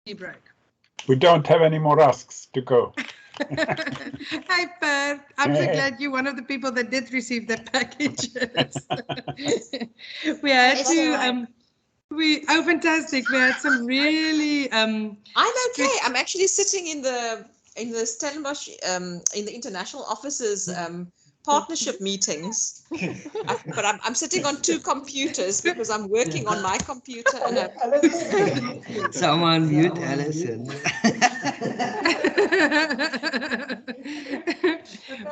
break. We don't have any more asks to go. Hi, Per. I'm so glad you're one of the people that did receive the packages. We had to. Oh, fantastic! We had some really. I'm okay. I'm actually sitting in the Stellenbosch in the international offices partnership meetings, but I'm sitting on two computers because I'm working on my computer and Someone mute Alison.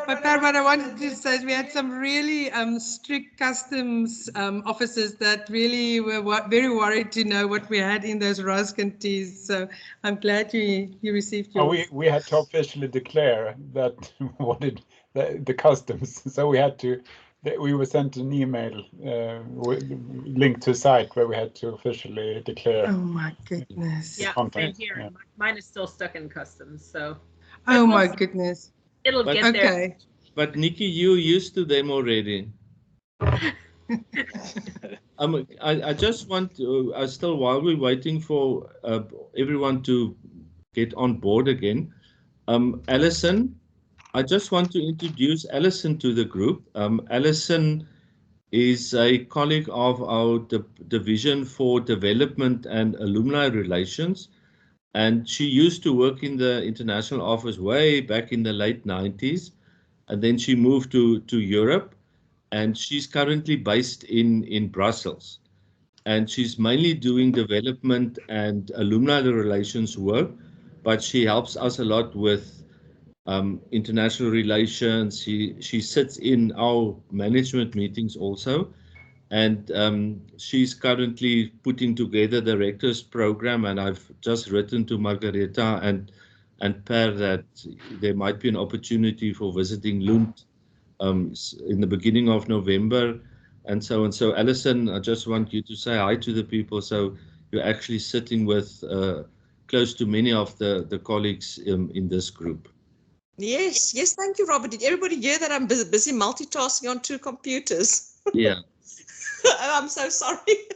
But what I wanted to say is we had some really strict customs officers that really were very worried to know what we had in those Roskin teas. So I'm glad you received yours. We had to officially declare that wanted the customs, so we had to. We were sent an email linked to a site where we had to officially declare. Oh my goodness! Yeah, content. same here. Yeah. Mine is still stuck in customs, so. Oh my goodness! It'll get there. Okay. But Nikki, you used to them already. I just want to, still while we're waiting for everyone to get on board again, Alison, I just want to introduce Alison to the group. Alison is a colleague of our Division for Development and Alumni Relations, and she used to work in the international office way back in the late 90s, and then she moved to Europe, and she's currently based in Brussels, and she's mainly doing development and alumni relations work, but she helps us a lot with international relations. She sits in our management meetings also, and she's currently putting together the Rector's program, and I've just written to Margareta and Per that there might be an opportunity for visiting Lund in the beginning of November, and so on. So Alison, I just want you to say hi to the people. So you're actually sitting with close to many of the colleagues in this group. Yes, thank you, Robert. Did everybody hear that I'm busy multitasking on two computers? Yeah. I'm so sorry.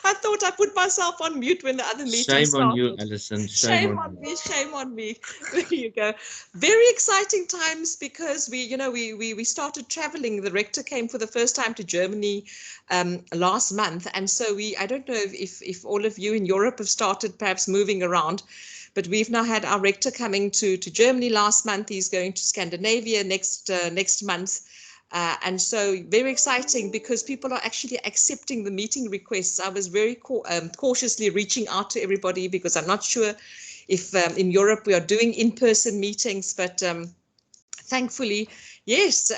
I thought I put myself on mute when the other meeting started. Shame on you, Alison. Shame on me. Shame on me. There you go. Very exciting times because we started traveling. The rector came for the first time to Germany last month, and so I don't know if all of you in Europe have started perhaps moving around. But we've now had our rector coming to Germany last month. He's going to Scandinavia next month. And so very exciting because people are actually accepting the meeting requests. I was very cautiously reaching out to everybody because I'm not sure if in Europe we are doing in-person meetings, but thankfully, yes,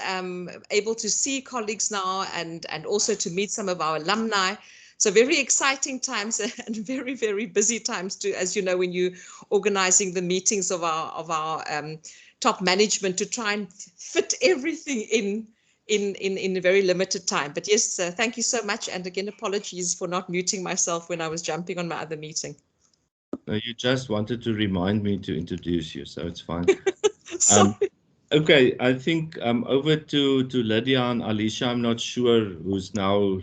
able to see colleagues now and also to meet some of our alumni. So very exciting times and very, very busy times too, as you know, when you're organizing the meetings of our top management to try and fit everything in a very limited time. But yes, thank you so much. And again, apologies for not muting myself when I was jumping on my other meeting. No, you just wanted to remind me to introduce you, so it's fine. Sorry. Okay, I think over to Lydia and Alecia. I'm not sure who's now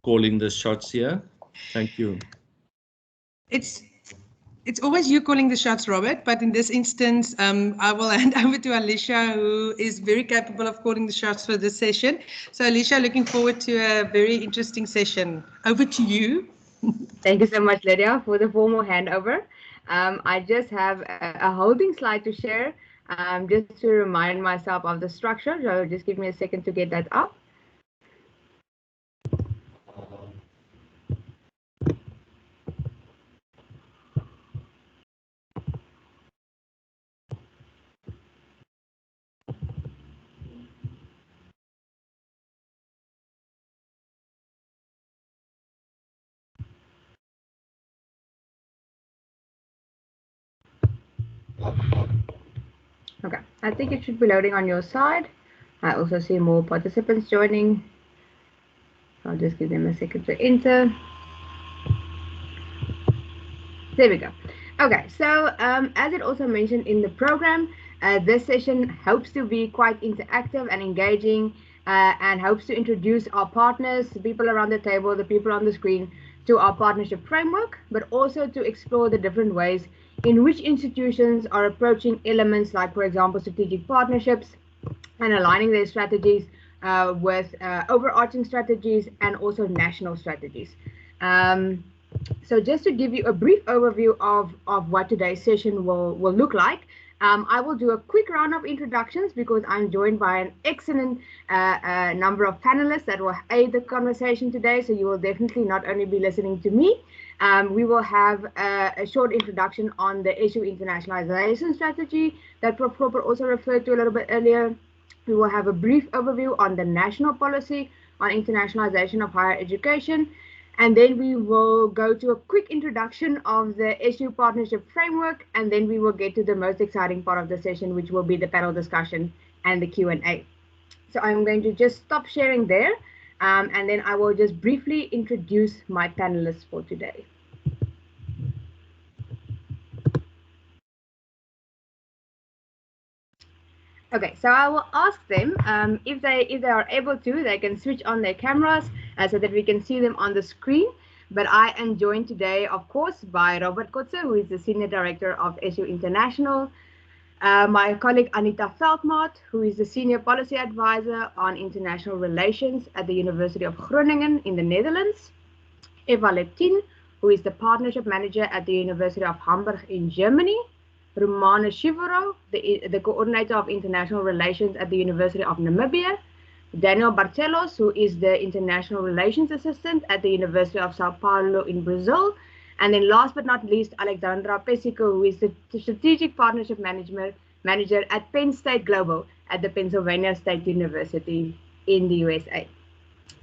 calling the shots here. Thank you. It's always you calling the shots, Robert, but in this instance, I will hand over to Alecia, who is very capable of calling the shots for this session. So Alecia, looking forward to a very interesting session. Over to you. Thank you so much, Lydia, for the formal handover. I just have a holding slide to share, just to remind myself of the structure. So just give me a second to get that up. Okay, I think it should be loading on your side. I also see more participants joining. I'll just give them a second to enter. There we go. Okay, so as it also mentioned in the program, this session hopes to be quite interactive and engaging and hopes to introduce our partners, the people around the table, the people on the screen, to our partnership framework, but also to explore the different ways in which institutions are approaching elements like, for example, strategic partnerships and aligning their strategies with overarching strategies and also national strategies. So just to give you a brief overview of what today's session will look like, I will do a quick round of introductions because I'm joined by an excellent number of panelists that will aid the conversation today. So you will definitely not only be listening to me, we will have a short introduction on the SU internationalization strategy that Prof. Robert also referred to a little bit earlier. We will have a brief overview on the national policy on internationalization of higher education. And then we will go to a quick introduction of the SU partnership framework, and then we will get to the most exciting part of the session, which will be the panel discussion and the Q&A. So I'm going to just stop sharing there, and then I will just briefly introduce my panelists for today. Okay, so I will ask them if they are able to, they can switch on their cameras so that we can see them on the screen. But I am joined today, of course, by Robert Kotze, who is the Senior Director of SU International, my colleague Anita Veldmaat, who is the Senior Policy Advisor on International Relations at the University of Groningen in the Netherlands, Eva Leptin, who is the Partnership Manager at the University of Hamburg in Germany, Romane Shivoro, the Coordinator of International Relations at the University of Namibia, Daniel Barcelos, who is the International Relations Assistant at the University of Sao Paulo in Brazil, and then last but not least, Alexandra Pesico, who is the Strategic Partnership Manager at Penn State Global at the Pennsylvania State University in the USA.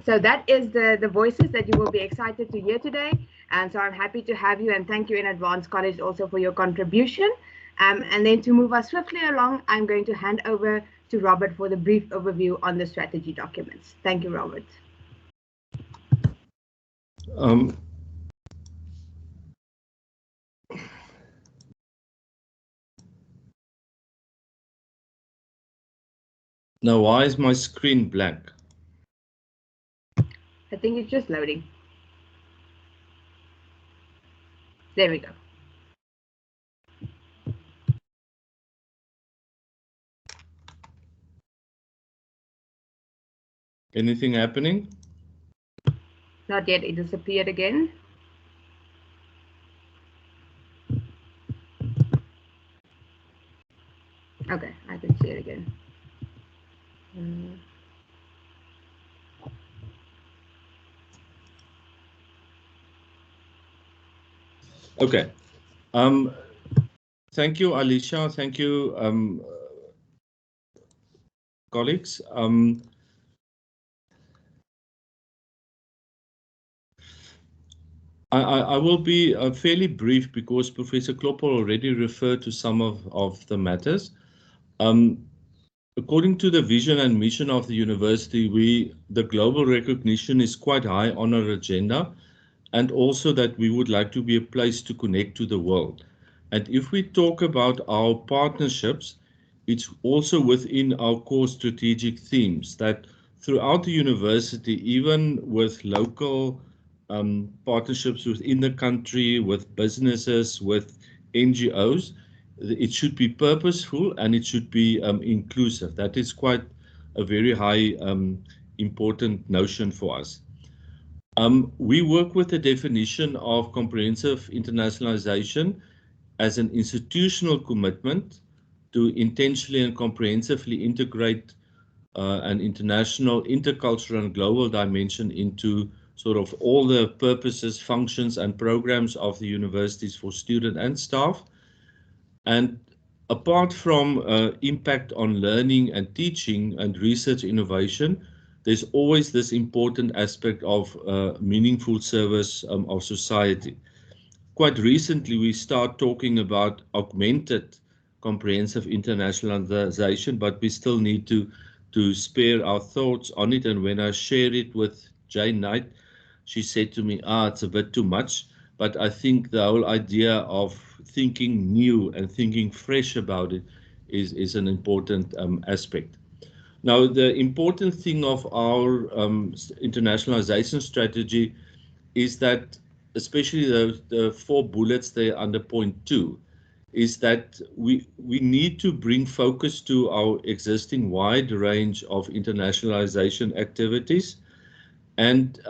So that is the voices that you will be excited to hear today. And so I'm happy to have you, and thank you in advance, college, also for your contribution. And then to move us swiftly along, I'm going to hand over to Robert for the brief overview on the strategy documents. Thank you, Robert. Now, why is my screen blank? I think it's just loading. There we go. Anything happening? Not yet, it disappeared again. Okay, I can see it again. Okay. Thank you, Alecia. Thank you, colleagues. I will be fairly brief because Professor Klopper already referred to some of the matters. According to the vision and mission of the university, the global recognition is quite high on our agenda, and also that we would like to be a place to connect to the world. And if we talk about our partnerships, it's also within our core strategic themes that throughout the university, even with local partnerships within the country, with businesses, with NGOs, it should be purposeful and it should be inclusive. That is quite a very high important notion for us. We work with the definition of comprehensive internationalization as an institutional commitment to intentionally and comprehensively integrate an international, intercultural and global dimension into sort of all the purposes, functions and programs of the universities for student and staff. And apart from impact on learning and teaching and research innovation, there's always this important aspect of meaningful service of society. Quite recently, we start talking about augmented comprehensive internationalization, but we still need to spare our thoughts on it. And when I shared it with Jane Knight, she said to me, it's a bit too much. But I think the whole idea of thinking new and thinking fresh about it is an important aspect. Now, the important thing of our internationalization strategy is that especially the 4 bullets there under point 2, is that we need to bring focus to our existing wide range of internationalization activities, and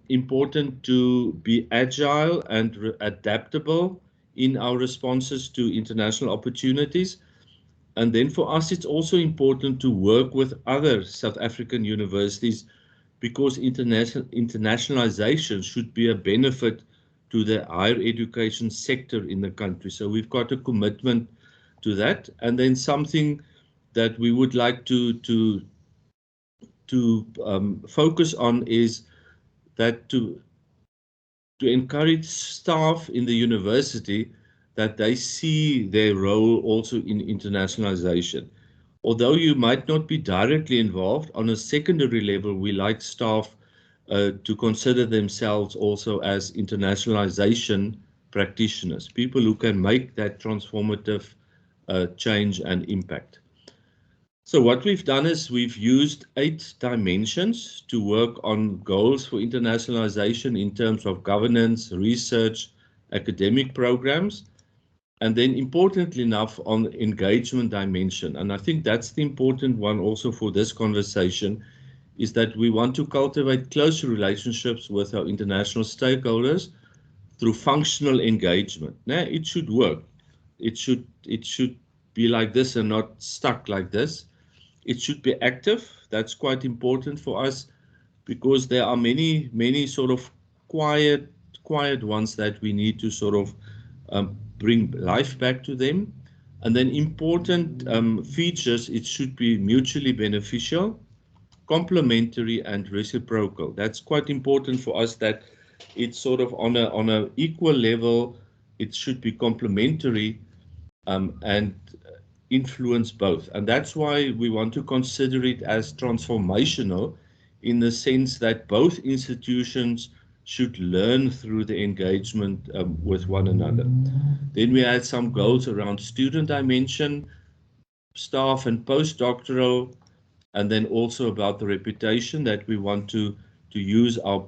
important to be agile and adaptable in our responses to international opportunities. And then for us, it's also important to work with other South African universities, because internationalization should be a benefit to the higher education sector in the country. So we've got a commitment to that. And then something that we would like to focus on is that to encourage staff in the university that they see their role also in internationalization. Although you might not be directly involved, on a secondary level, we like staff to consider themselves also as internationalization practitioners, people who can make that transformative change and impact. So what we've done is we've used 8 dimensions to work on goals for internationalization in terms of governance, research, academic programs, and then importantly enough on engagement dimension. And I think that's the important one also for this conversation, is that we want to cultivate close relationships with our international stakeholders through functional engagement. Now, it should work. It should be like this and not stuck like this. It should be active. That's quite important for us, because there are many sort of quiet ones that we need to sort of bring life back to them. And then important features, it should be mutually beneficial, complementary, and reciprocal. That's quite important for us, that it's sort of on a equal level. It should be complementary and influence both. And that's why we want to consider it as transformational, in the sense that both institutions should learn through the engagement with one another. Then we had some goals around student dimension, staff and postdoctoral, and then also about the reputation, that we want to use our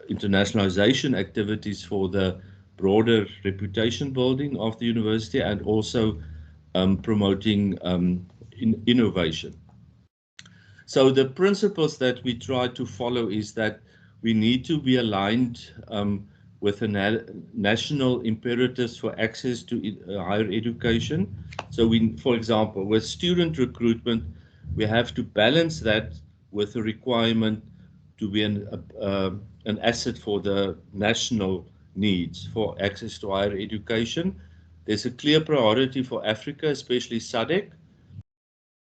internationalization activities for the broader reputation building of the university, and also promoting innovation. So the principles that we try to follow is that we need to be aligned with the national imperatives for access to higher education. So we, for example, with student recruitment, we have to balance that with the requirement to be an asset for the national needs for access to higher education. There's a clear priority for Africa, especially SADC.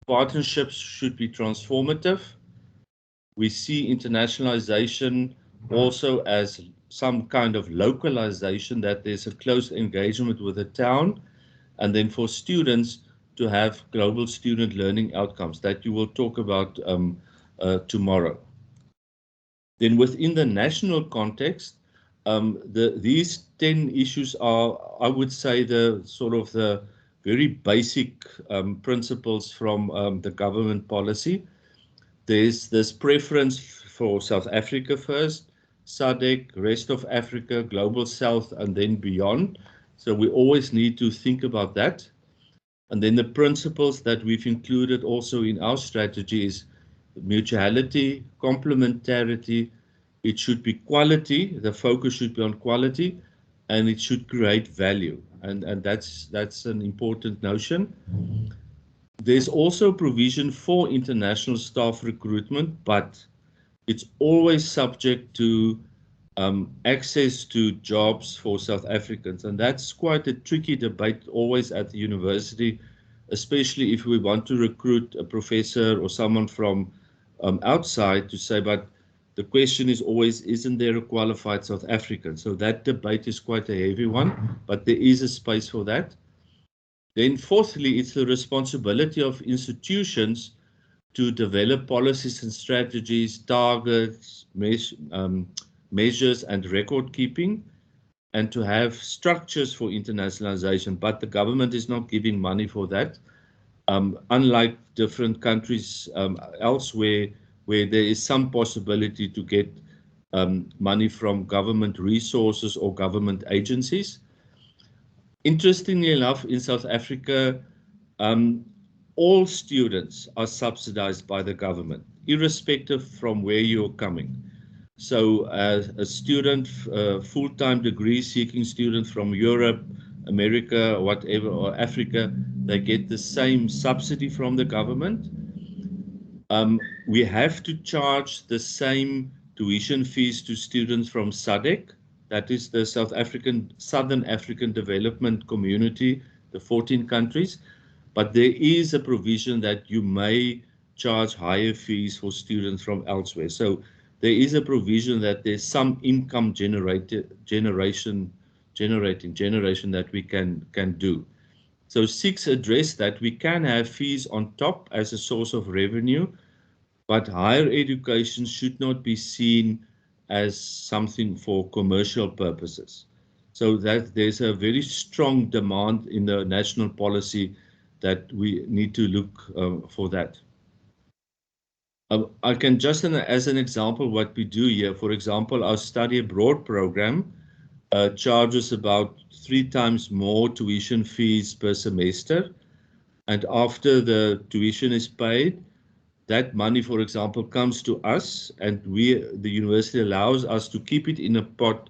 Partnerships should be transformative. We see internationalization also as some kind of localization, that there's a close engagement with the town, and then for students to have global student learning outcomes that you will talk about tomorrow. Then within the national context, these 10 issues are, I would say, the sort of the very basic principles from the government policy. There's this preference for South Africa first, SADC, rest of Africa, Global South, and then beyond. So we always need to think about that. And then the principles that we've included also in our strategy is mutuality, complementarity. It should be quality, the focus should be on quality, and it should create value. And that's an important notion. There's also provision for international staff recruitment, but it's always subject to access to jobs for South Africans. And that's quite a tricky debate always at the university, especially if we want to recruit a professor or someone from outside to say, but the question is always, isn't there a qualified South African? So that debate is quite a heavy one, but there is a space for that. Then fourthly, it's the responsibility of institutions to develop policies and strategies, targets, measures, and record keeping, and to have structures for internationalization. But the government is not giving money for that, unlike different countries elsewhere, where there is some possibility to get money from government resources or government agencies. Interestingly enough, in South Africa, all students are subsidized by the government, irrespective from where you're coming. So a student, full-time degree-seeking student from Europe, America, whatever, or Africa, they get the same subsidy from the government. We have to charge the same tuition fees to students from SADC, that is the Southern African Development Community, the 14 countries, but there is a provision that you may charge higher fees for students from elsewhere. So there is a provision that there's some income generation that we can do. So 6 address that we can have fees on top as a source of revenue, but higher education should not be seen as something for commercial purposes. So that there's a very strong demand in the national policy that we need to look for that. I can just, as an example, what we do here, for example, our study abroad program charges about 3 times more tuition fees per semester. And after the tuition is paid, that money, for example, comes to us, and the university allows us to keep it in a pot,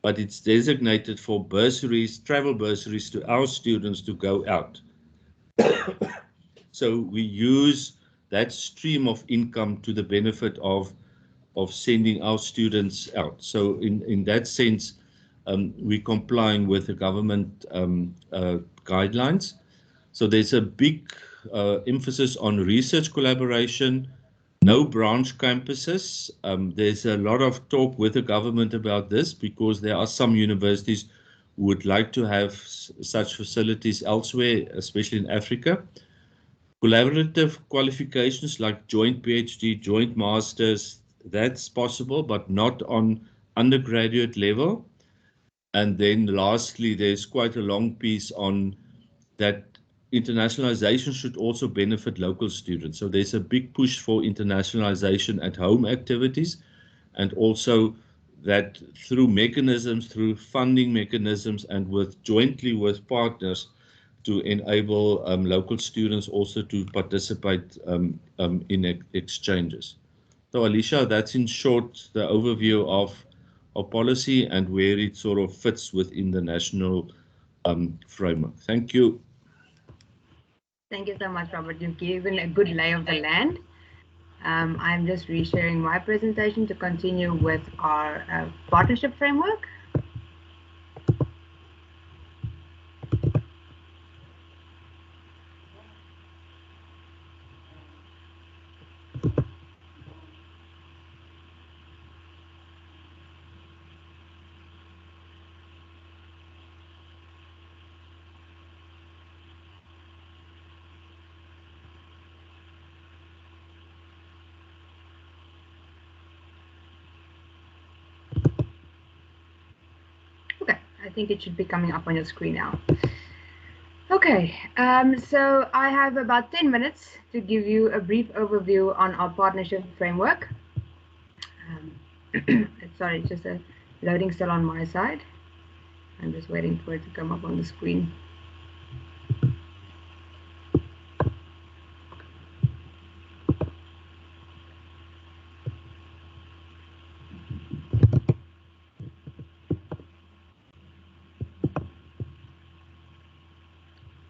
but it's designated for bursaries, travel bursaries to our students to go out. So we use that stream of income to the benefit of sending our students out. So in that sense, we're complying with the government guidelines. So there's a big emphasis on research collaboration, no branch campuses. There's a lot of talk with the government about this because there are some universities who would like to have such facilities elsewhere, especially in Africa. Collaborative qualifications like joint PhD, joint masters, that's possible, but not on undergraduate level. And then lastly, there's quite a long piece on that internationalization should also benefit local students. So there's a big push for internationalization at home activities, and also that through mechanisms, through funding mechanisms, and jointly with partners, to enable local students also to participate in exchanges. So Alecia, that's in short the overview of policy and where it sort of fits within the national framework. Thank you. Thank you so much, Robert. You've given a good lay of the land. I'm just resharing my presentation to continue with our partnership framework. I think it should be coming up on your screen now. Okay, so I have about 10 minutes to give you a brief overview on our partnership framework. Sorry, it's just a loading still on my side. I'm just waiting for it to come up on the screen.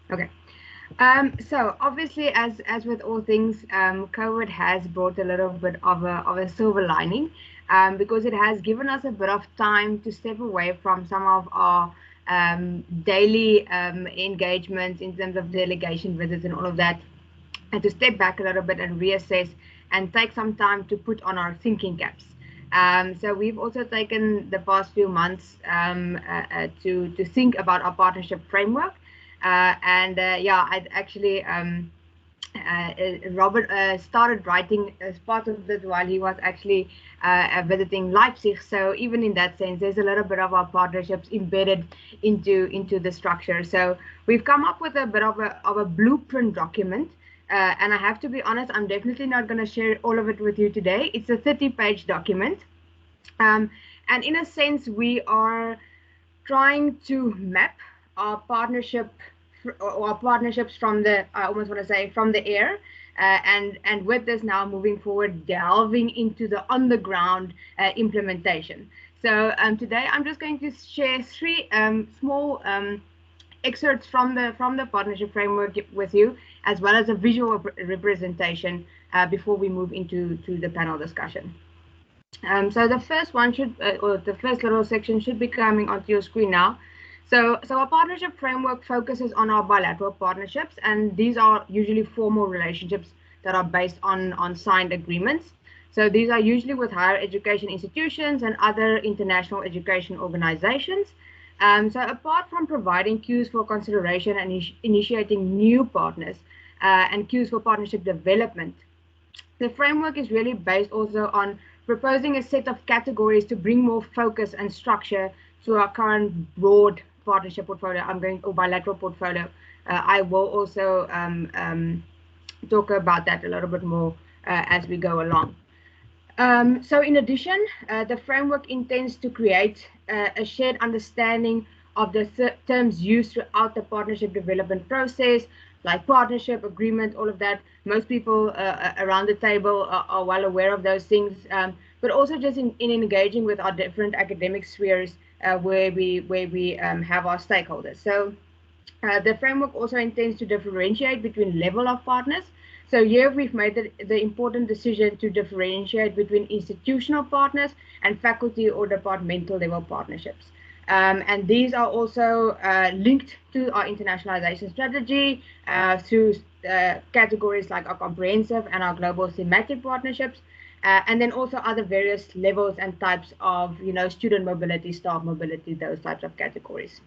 Okay, so obviously, as with all things, COVID has brought a little bit of a silver lining, because it has given us a bit of time to step away from some of our daily engagements in terms of delegation visits and all of that, and to step back a little bit and reassess and take some time to put on our thinking caps. So we've also taken the past few months to think about our partnership framework. Yeah, I'd actually Robert started writing as part of this while he was actually visiting Leipzig. So even in that sense, there's a little bit of our partnerships embedded into the structure. So we've come up with a bit of a blueprint document. And I have to be honest, I'm definitely not going to share all of it with you today. It's a 30-page document. And in a sense, we are trying to map our partnerships from the, I almost want to say, from the air. And with this now moving forward, delving into the on the ground implementation. So today I'm just going to share three small excerpts from the partnership framework with you, as well as a visual representation before we move into the panel discussion. So the first one should, or the first little section should be coming onto your screen now. So our partnership framework focuses on our bilateral partnerships, and these are usually formal relationships that are based on signed agreements. So these are usually with higher education institutions and other international education organizations. So apart from providing cues for consideration and initiating new partners and cues for partnership development, the framework is really based also on proposing a set of categories to bring more focus and structure to our current broad partnership portfolio. Or bilateral portfolio. I will also talk about that a little bit more as we go along. So in addition, the framework intends to create a shared understanding of the terms used throughout the partnership development process, like partnership, agreement, all of that. Most people around the table are well aware of those things, but also just in engaging with our different academic spheres where we have our stakeholders. So the framework also intends to differentiate between level of partners. So here we've made the important decision to differentiate between institutional partners and faculty or departmental level partnerships. And these are also linked to our internationalization strategy through categories like our comprehensive and our global thematic partnerships, and then also other various levels and types of, student mobility, staff mobility, those types of categories.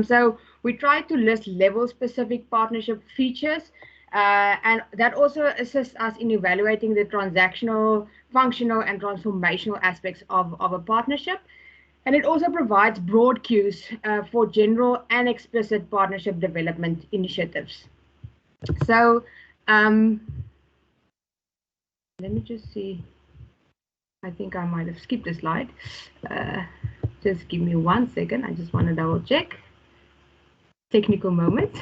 So we try to list level-specific partnership features, and that also assists us in evaluating the transactional, functional, and transformational aspects of a partnership. And it also provides broad cues for general and explicit partnership development initiatives. So let me just see. I think I might have skipped a slide. Just give me 1 second. I just want to double check. Technical moment.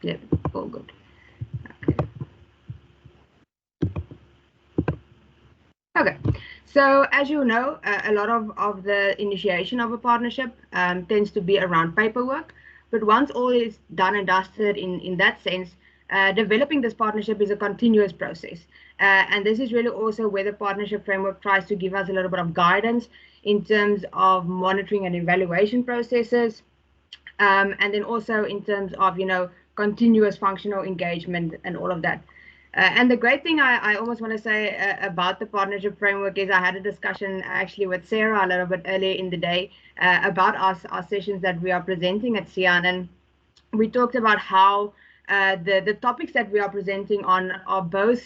Yeah, all good. Okay, so as you know, a lot of the initiation of a partnership tends to be around paperwork, but once all is done and dusted in that sense, developing this partnership is a continuous process. And this is really also where the partnership framework tries to give us a little bit of guidance in terms of monitoring and evaluation processes, and then also in terms of, continuous functional engagement and all of that. And the great thing I almost want to say about the partnership framework is I had a discussion actually with Sarah a little bit earlier in the day about our sessions that we are presenting at SIAN, and we talked about how the topics that we are presenting on are both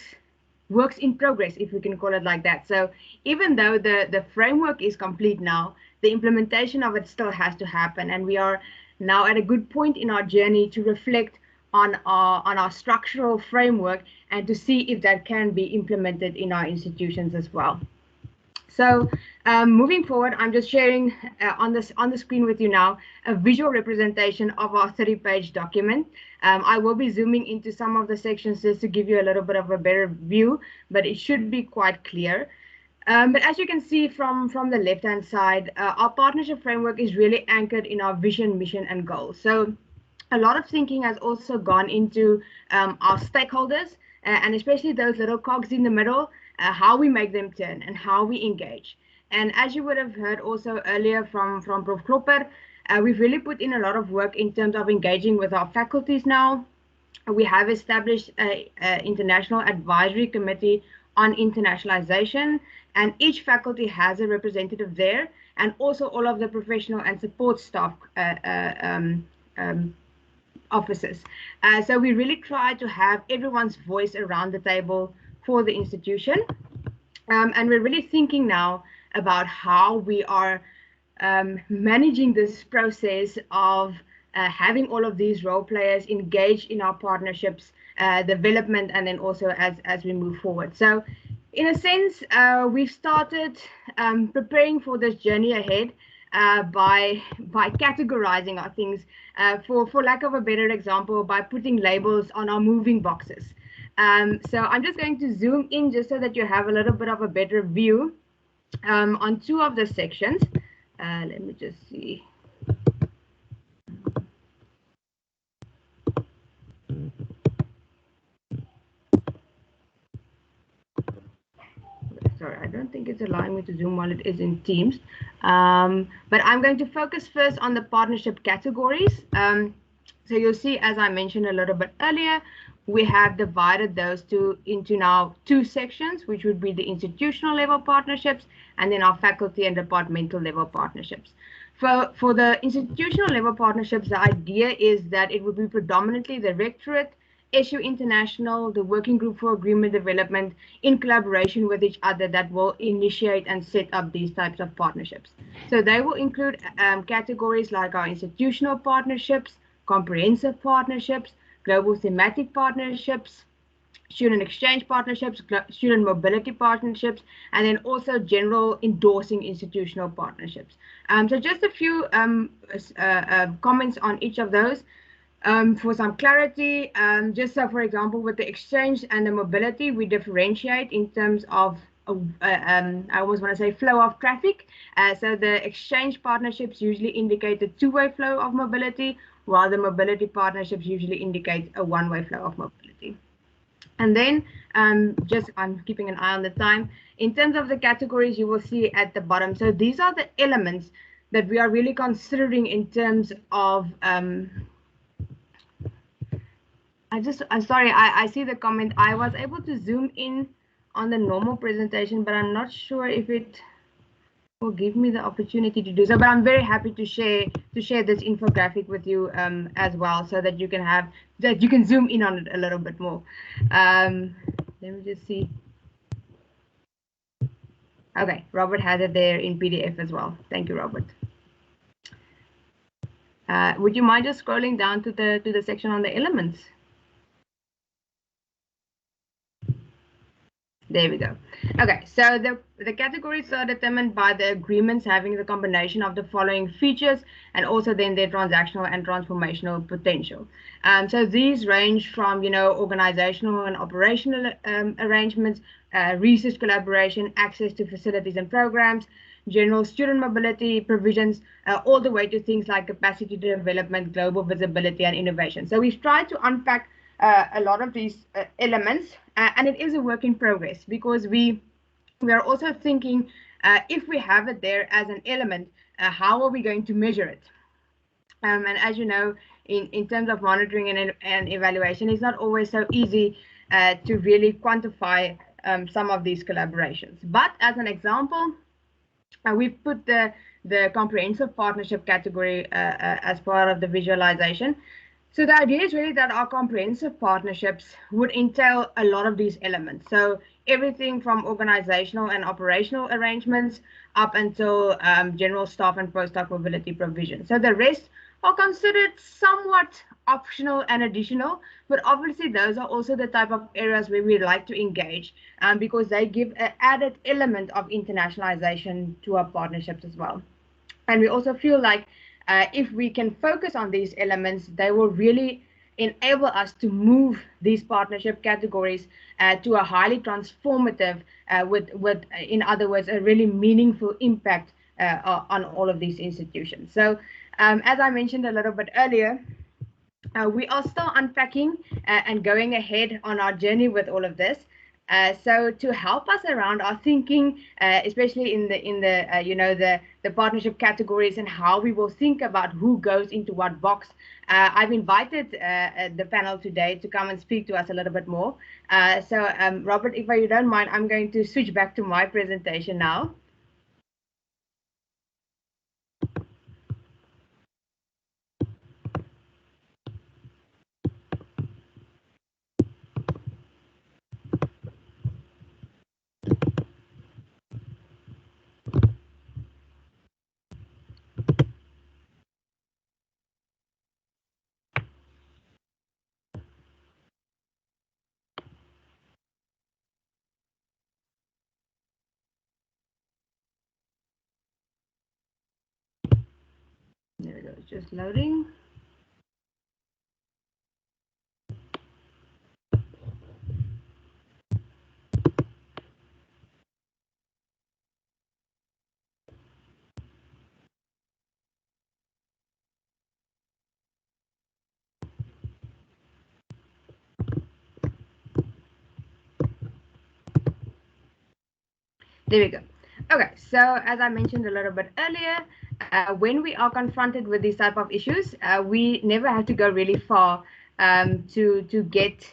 works in progress, if we can call it like that. So even though the framework is complete now, the implementation of it still has to happen, and we are now at a good point in our journey to reflect on our structural framework and to see if that can be implemented in our institutions as well. So moving forward, I'm just sharing on the screen with you now a visual representation of our 30-page document. I will be zooming into some of the sections just to give you a little bit of a better view, but it should be quite clear. But as you can see from the left-hand side, our partnership framework is really anchored in our vision, mission, and goals. So a lot of thinking has also gone into our stakeholders, and especially those little cogs in the middle, how we make them turn and how we engage. And as you would have heard also earlier from Prof. Klopper, we've really put in a lot of work in terms of engaging with our faculties now. We have established an international advisory committee on internationalization, and each faculty has a representative there, and also all of the professional and support staff officers. So we really try to have everyone's voice around the table for the institution. And we're really thinking now about how we are managing this process of having all of these role players engaged in our partnerships development, and then also as we move forward. So in a sense, we've started preparing for this journey ahead by categorizing our things, for lack of a better example, by putting labels on our moving boxes. So I'm just going to zoom in just so that you have a little bit of a better view on two of the sections. Let me just see. Sorry, I don't think it's allowing me to zoom while it is in Teams. But I'm going to focus first on the partnership categories. So you'll see, as I mentioned a little bit earlier, we have divided those into now two sections, which would be the institutional level partnerships and then our faculty and departmental level partnerships. For the institutional level partnerships, the idea is that it would be predominantly the rectorate, SU International, the Working Group for Agreement Development, in collaboration with each other, that will initiate and set up these types of partnerships. So they will include categories like our institutional partnerships, comprehensive partnerships, global thematic partnerships, student exchange partnerships, student mobility partnerships, and then also general endorsing institutional partnerships. So just a few comments on each of those. For some clarity, just so for example, with the exchange and the mobility, we differentiate in terms of, I almost want to say flow of traffic. So the exchange partnerships usually indicate a two-way flow of mobility, while the mobility partnerships usually indicate a one-way flow of mobility. And then just I'm keeping an eye on the time. In terms of the categories, you will see at the bottom. So these are the elements that we are really considering in terms of I'm sorry, I see the comment. I was able to zoom in on the normal presentation, but I'm not sure if it will give me the opportunity to do so. But I'm very happy to share this infographic with you as well, so that you can zoom in on it a little bit more. Let me just see. Okay, Robert has it there in PDF as well. Thank you, Robert. Would you mind just scrolling down to the section on the elements? There we go. Okay, so the categories are determined by the agreements having the combination of the following features, and also then their transactional and transformational potential. So these range from, organizational and operational arrangements, research collaboration, access to facilities and programs, general student mobility provisions, all the way to things like capacity development, global visibility, and innovation. So we've tried to unpack a lot of these elements, and it is a work in progress, because we are also thinking, if we have it there as an element, how are we going to measure it? And as you know, in terms of monitoring and evaluation, it's not always so easy to really quantify some of these collaborations. But as an example, we've put the comprehensive partnership category as part of the visualization. So the idea is really that our comprehensive partnerships would entail a lot of these elements. So everything from organizational and operational arrangements up until general staff and postdoc mobility provision. So the rest are considered somewhat optional and additional, but obviously those are also the type of areas where we like to engage, because they give an added element of internationalization to our partnerships as well. And we also feel like if we can focus on these elements, they will really enable us to move these partnership categories to a highly transformative, with in other words, a really meaningful impact on all of these institutions. So as I mentioned a little bit earlier, we are still unpacking and going ahead on our journey with all of this. So to help us around our thinking, especially in the partnership categories and how we will think about who goes into what box, I've invited the panel today to come and speak to us a little bit more. So Robert, if you don't mind, I'm going to switch back to my presentation now. Just loading. There we go. Okay, so as I mentioned a little bit earlier, when we are confronted with these type of issues, we never have to go really far to get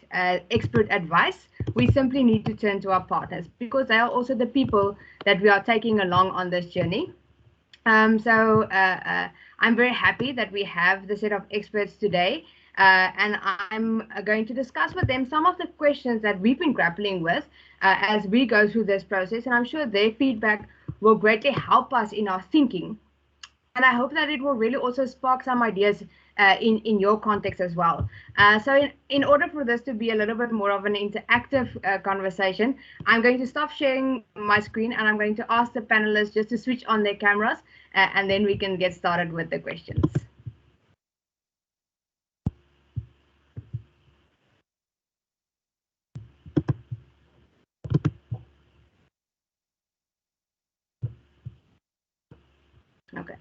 expert advice. We simply need to turn to our partners because they are also the people that we are taking along on this journey. I'm very happy that we have the set of experts today, and I'm going to discuss with them some of the questions that we've been grappling with as we go through this process, and I'm sure their feedback will greatly help us in our thinking. And I hope that it will really also spark some ideas in your context as well. So in order for this to be a little bit more of an interactive conversation, I'm going to stop sharing my screen and I'm going to ask the panelists just to switch on their cameras and then we can get started with the questions. Okay.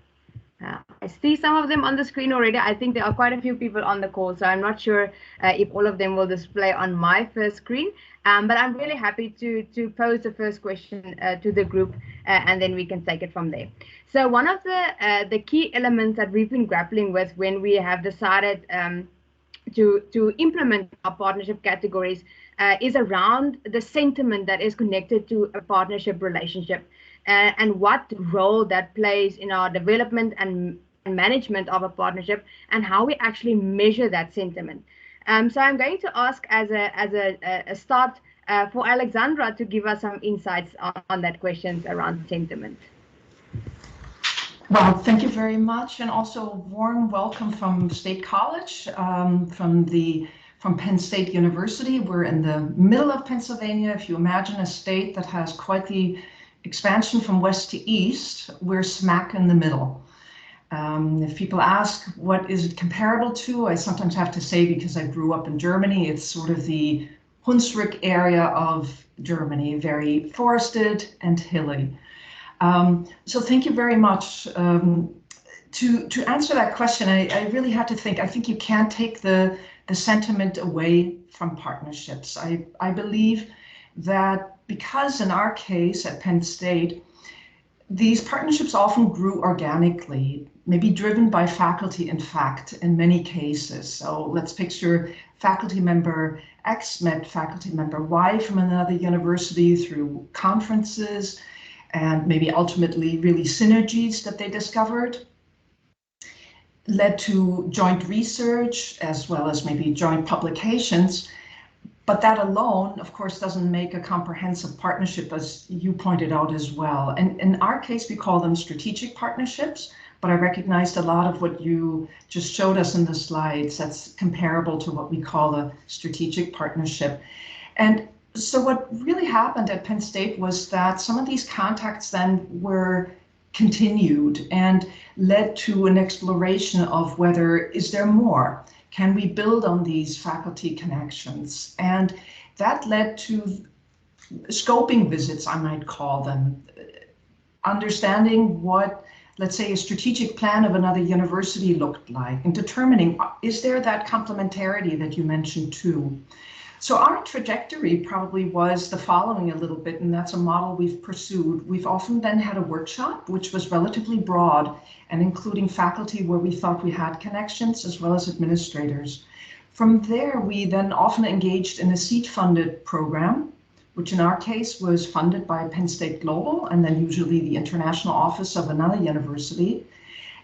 I see some of them on the screen already. I think there are quite a few people on the call, so I'm not sure if all of them will display on my first screen. But I'm really happy to pose the first question to the group, and then we can take it from there. So one of the key elements that we've been grappling with when we have decided to implement our partnership categories is around the sentiment that is connected to a partnership relationship. And what role that plays in our development and management of a partnership and how we actually measure that sentiment. So I'm going to ask as a start for Alexandra to give us some insights on that questions around sentiment. Well, thank you very much, and also a warm welcome from State College, from Penn State University. We're in the middle of Pennsylvania. If you imagine a state that has quite the expansion from west to east, we're smack in the middle. If people ask what is it comparable to, I sometimes have to say, because I grew up in Germany, it's sort of the Hunsrück area of Germany, very forested and hilly. So thank you very much. To answer that question, I really had to think. I think you can't take the sentiment away from partnerships. I believe that because in our case at Penn State, these partnerships often grew organically, maybe driven by faculty, in fact, in many cases. So let's picture faculty member X met faculty member Y from another university through conferences and maybe ultimately really synergies that they discovered, led to joint research as well as maybe joint publications. But that alone, of course, doesn't make a comprehensive partnership, as you pointed out as well. And in our case, we call them strategic partnerships, but I recognized a lot of what you just showed us in the slides that's comparable to what we call a strategic partnership. And so what really happened at Penn State was that some of these contacts then were continued and led to an exploration of whether, is there more? Can we build on these faculty connections? And that led to scoping visits, I might call them, understanding what, let's say, a strategic plan of another university looked like, and determining, is there that complementarity that you mentioned too? So our trajectory probably was the following a little bit, and that's a model we've pursued. We've often then had a workshop, which was relatively broad and including faculty where we thought we had connections as well as administrators. From there, we then often engaged in a seed-funded program, which in our case was funded by Penn State Global and then usually the international office of another university.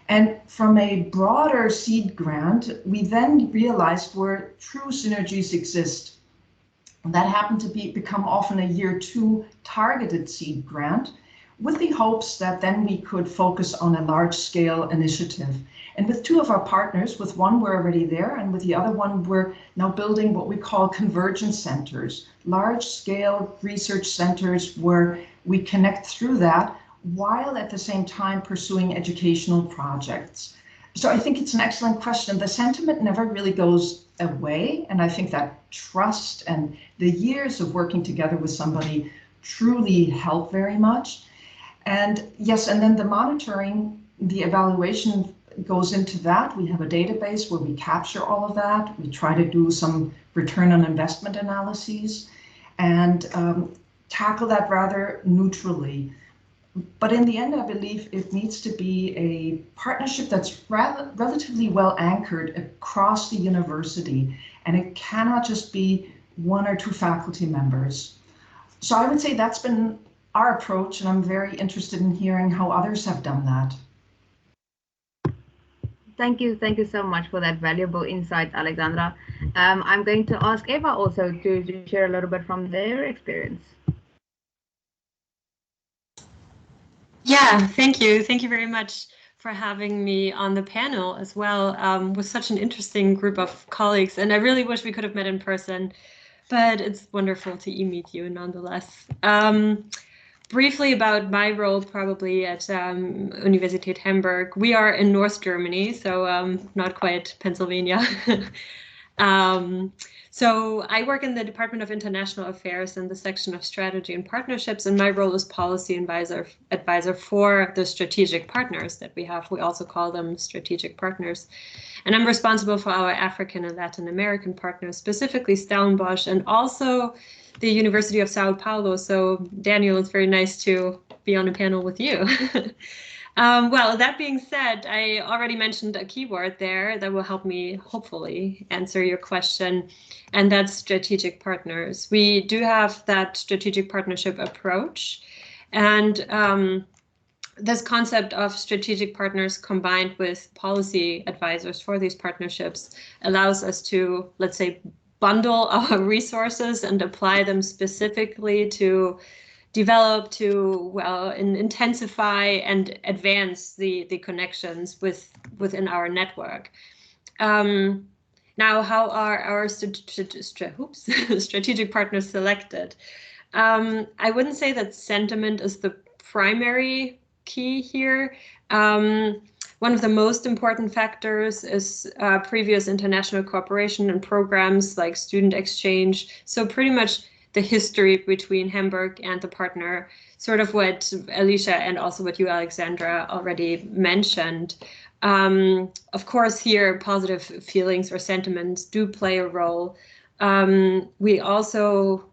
And from a broader seed grant, we then realized where true synergies exist. And that happened to become often a year 2 targeted seed grant with the hopes that then we could focus on a large scale initiative. And with 2 of our partners, with one we're already there and with the other one we're now building what we call convergence centers, large scale research centers where we connect through that while at the same time pursuing educational projects. So I think it's an excellent question. The sentiment never really goes away. And I think that trust and the years of working together with somebody truly help very much. And yes, and then the monitoring, the evaluation goes into that. We have a database where we capture all of that. We try to do some return on investment analyses and tackle that rather neutrally. But in the end, I believe it needs to be a partnership that's relatively well anchored across the university, and it cannot just be one or two faculty members. So I would say that's been our approach, and I'm very interested in hearing how others have done that. Thank you so much for that valuable insight, Alexandra. I'm going to ask Eva also to share a little bit from their experience. Yeah, thank you. Thank you very much for having me on the panel as well, with such an interesting group of colleagues. And I really wish we could have met in person, but it's wonderful to meet you nonetheless. Briefly about my role probably at Universität Hamburg. We are in North Germany, so not quite Pennsylvania. So I work in the Department of International Affairs in the section of Strategy and Partnerships, and my role is policy advisor for the strategic partners that we have. We also call them strategic partners. And I'm responsible for our African and Latin American partners, specifically Stellenbosch and also the University of Sao Paulo. So Daniel, it's very nice to be on a panel with you. Well, that being said, I already mentioned a keyword there that will help me hopefully answer your question, and that's strategic partners. We do have that strategic partnership approach, and this concept of strategic partners combined with policy advisors for these partnerships allows us to, let's say, bundle our resources and apply them specifically to develop, to intensify and advance the connections within our network. Now, how are our strategic partners selected? I wouldn't say that sentiment is the primary key here. One of the most important factors is previous international cooperation and programs like student exchange. So pretty much the history between Hamburg and the partner, sort of what Alecia and also what you, Alexandra, already mentioned. Of course, here positive feelings or sentiments do play a role. We also,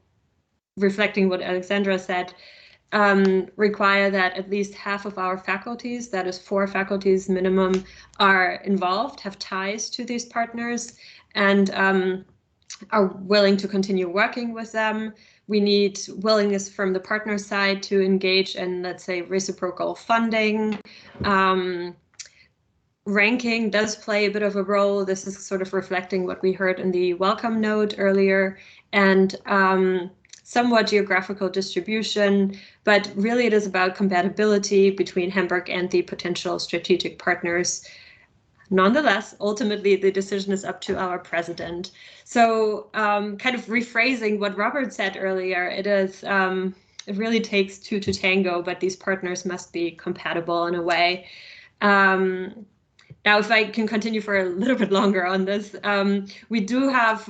reflecting what Alexandra said, require that at least half of our faculties, that is 4 faculties minimum, are involved, have ties to these partners, and are willing to continue working with them. We need willingness from the partner side to engage in, let's say, reciprocal funding. Ranking does play a bit of a role. This is sort of reflecting what we heard in the welcome note earlier, and somewhat geographical distribution, but really it is about compatibility between Hamburg and the potential strategic partners. Nonetheless, ultimately, the decision is up to our president. So kind of rephrasing what Robert said earlier, it really takes 2 to tango, but these partners must be compatible in a way. Now, if I can continue for a little bit longer on this, we do have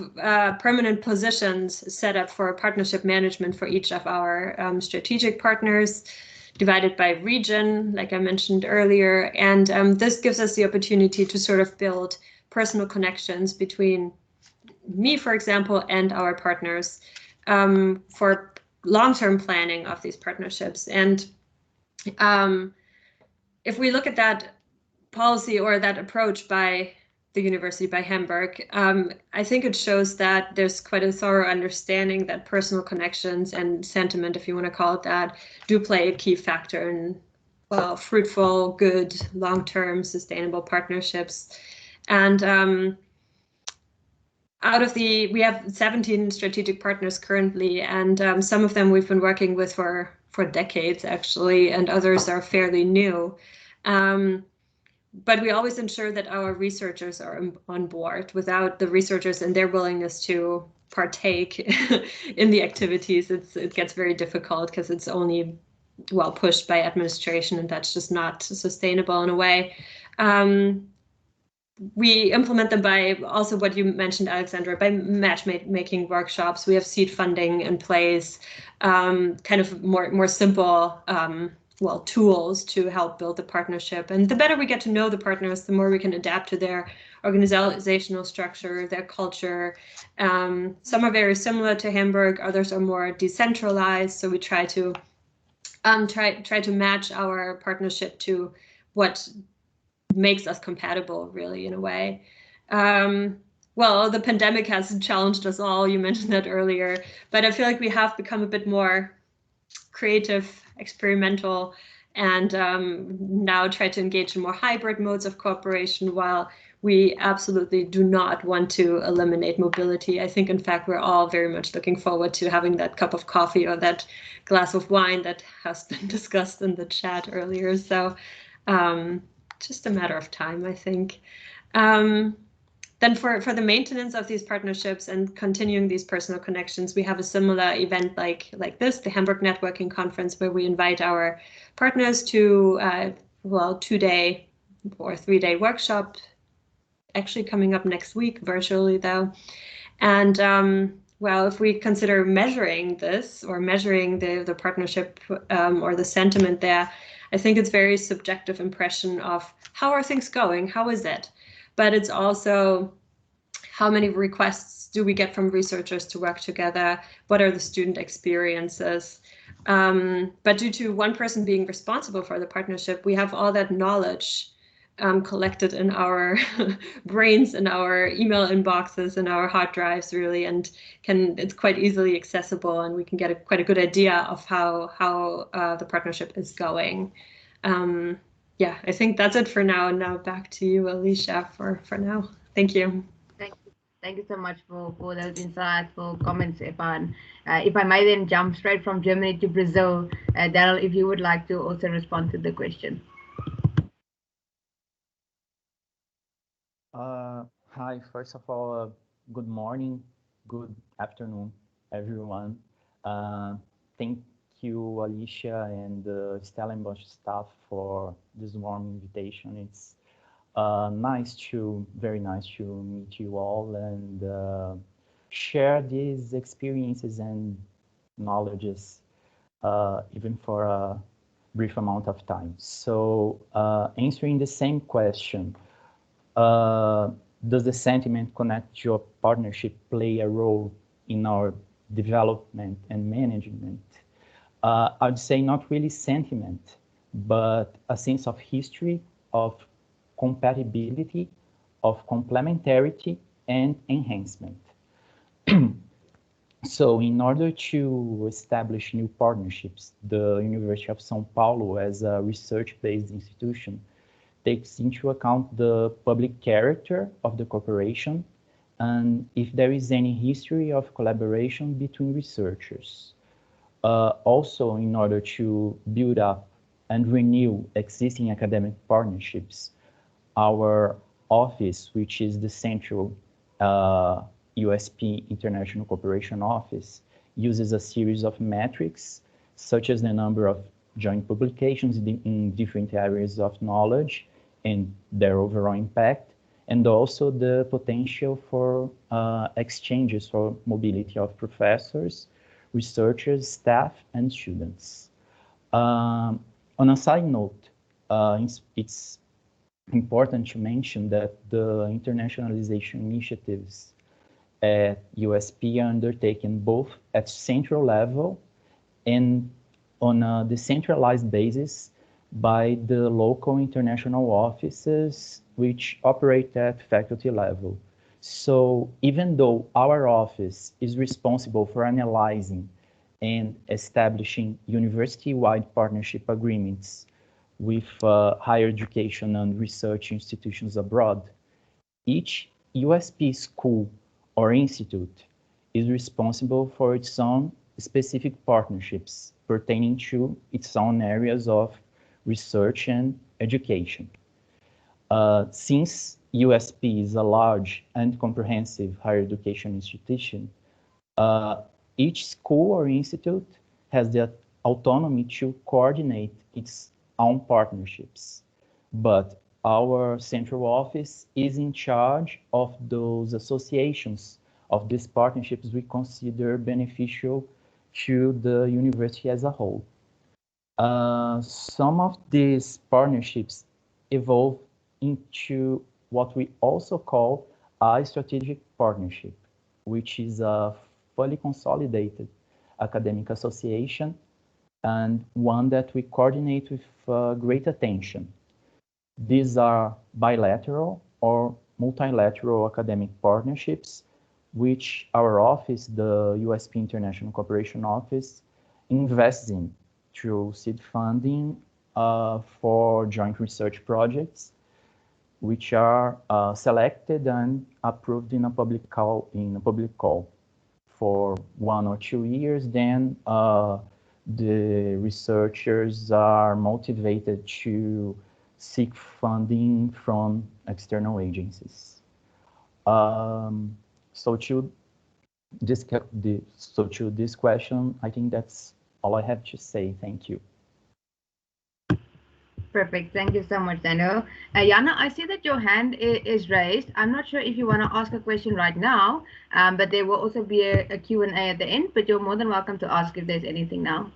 permanent positions set up for partnership management for each of our strategic partners, divided by region, like I mentioned earlier. And this gives us the opportunity to sort of build personal connections between me, for example, and our partners for long-term planning of these partnerships. And if we look at that policy or that approach by the University, by Hamburg, I think it shows that there's quite a thorough understanding that personal connections and sentiment, if you want to call it that, do play a key factor in, well, fruitful, good, long-term, sustainable partnerships. And we have 17 strategic partners currently, and some of them we've been working with for decades, actually, and others are fairly new. But we always ensure that our researchers are on board. Without the researchers and their willingness to partake in the activities, it gets very difficult because it's only, well, pushed by administration, and that's just not sustainable in a way. we implement them by also what you mentioned, Alexandra, by matchmaking workshops. We have seed funding in place, kind of more simple well, tools to help build the partnership. And the better we get to know the partners, the more we can adapt to their organizational structure, their culture. Some are very similar to Hamburg, others are more decentralized. So we try to try to match our partnership to what makes us compatible, really, in a way. Well, the pandemic has challenged us all. You mentioned that earlier, but I feel like we have become a bit more creative, experimental, and now try to engage in more hybrid modes of cooperation, while we absolutely do not want to eliminate mobility. I think, in fact, we're all very much looking forward to having that cup of coffee or that glass of wine that has been discussed in the chat earlier. So just a matter of time, I think. Then for the maintenance of these partnerships and continuing these personal connections, we have a similar event like this, the Hamburg Networking Conference, where we invite our partners to, well, 2-day or 3-day workshop, actually coming up next week, virtually though. And well, if we consider measuring this or measuring the partnership or the sentiment there, I think it's very subjective impression of how are things going, how is it? But it's also how many requests do we get from researchers to work together? What are the student experiences? But due to one person being responsible for the partnership, we have all that knowledge collected in our brains, in our email inboxes, in our hard drives, really, and it's quite easily accessible, and we can get quite a good idea of how the partnership is going. Yeah, I think that's it for now. And now back to you, Alecia, for now. Thank you. Thank you so much for those insightful comments, Epan. If I may then jump straight from Germany to Brazil, Daryl, if you would like to also respond to the question. Hi, first of all, good morning, good afternoon, everyone. Thank you, Alecia, and the Stellenbosch staff for this warm invitation. It's very nice to meet you all and share these experiences and knowledges, even for a brief amount of time. So answering the same question, does the sentiment connect to your partnership play a role in our development and management? I'd say not really sentiment, but a sense of history, of compatibility, of complementarity, and enhancement. So in order to establish new partnerships, the University of São Paulo, as a research-based institution, takes into account the public character of the cooperation and if there is any history of collaboration between researchers. Also, in order to build up and renew existing academic partnerships, our office, which is the central USP International Cooperation Office, uses a series of metrics, such as the number of joint publications in different areas of knowledge and their overall impact, and also the potential for exchanges for mobility of professors, researchers, staff, and students. On a side note, it's important to mention that the internationalization initiatives at USP are undertaken both at central level and on a decentralized basis by the local international offices which operate at faculty level. So even though our office is responsible for analyzing and establishing university-wide partnership agreements with higher education and research institutions abroad, each USP school or institute is responsible for its own specific partnerships pertaining to its own areas of research and education. Since USP is a large and comprehensive higher education institution, each school or institute has the autonomy to coordinate its own partnerships. But our central office is in charge of those associations, of these partnerships we consider beneficial to the university as a whole. Some of these partnerships evolve into what we also call a strategic partnership, which is a fully consolidated academic association and one that we coordinate with great attention. These are bilateral or multilateral academic partnerships, which our office, the USP International Cooperation Office, invests in through seed funding for joint research projects, which are selected and approved in a public call for 1 or 2 years. Then the researchers are motivated to seek funding from external agencies. So to this question, I think that's all I have to say. Thank you. Perfect. Thank you so much, Daniel. Jana, I see that your hand is raised. I'm not sure if you want to ask a question right now, but there will also be a Q&A at the end, but you're more than welcome to ask if there's anything now.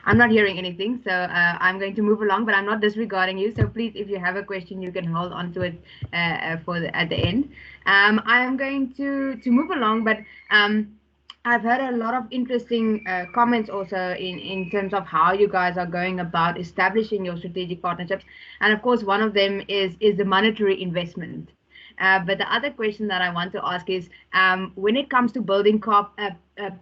I'm not hearing anything, so I'm going to move along, but I'm not disregarding you. So please, if you have a question, you can hold on to it at the end. I'm going to move along, but I've heard a lot of interesting comments also in terms of how you guys are going about establishing your strategic partnerships. And of course, one of them is the monetary investment. But the other question that I want to ask is, when it comes to building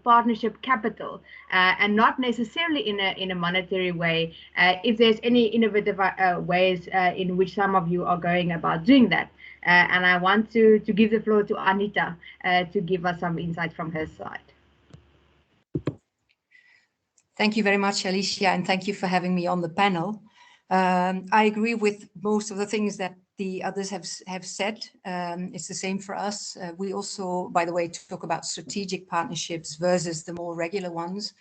partnership capital, and not necessarily in a monetary way, if there's any innovative ways in which some of you are going about doing that. And I want to give the floor to Anita to give us some insight from her side. Thank you very much, Alecia, and thank you for having me on the panel. I agree with most of the things that the others have said. It's the same for us. We also, by the way, talk about strategic partnerships versus the more regular ones.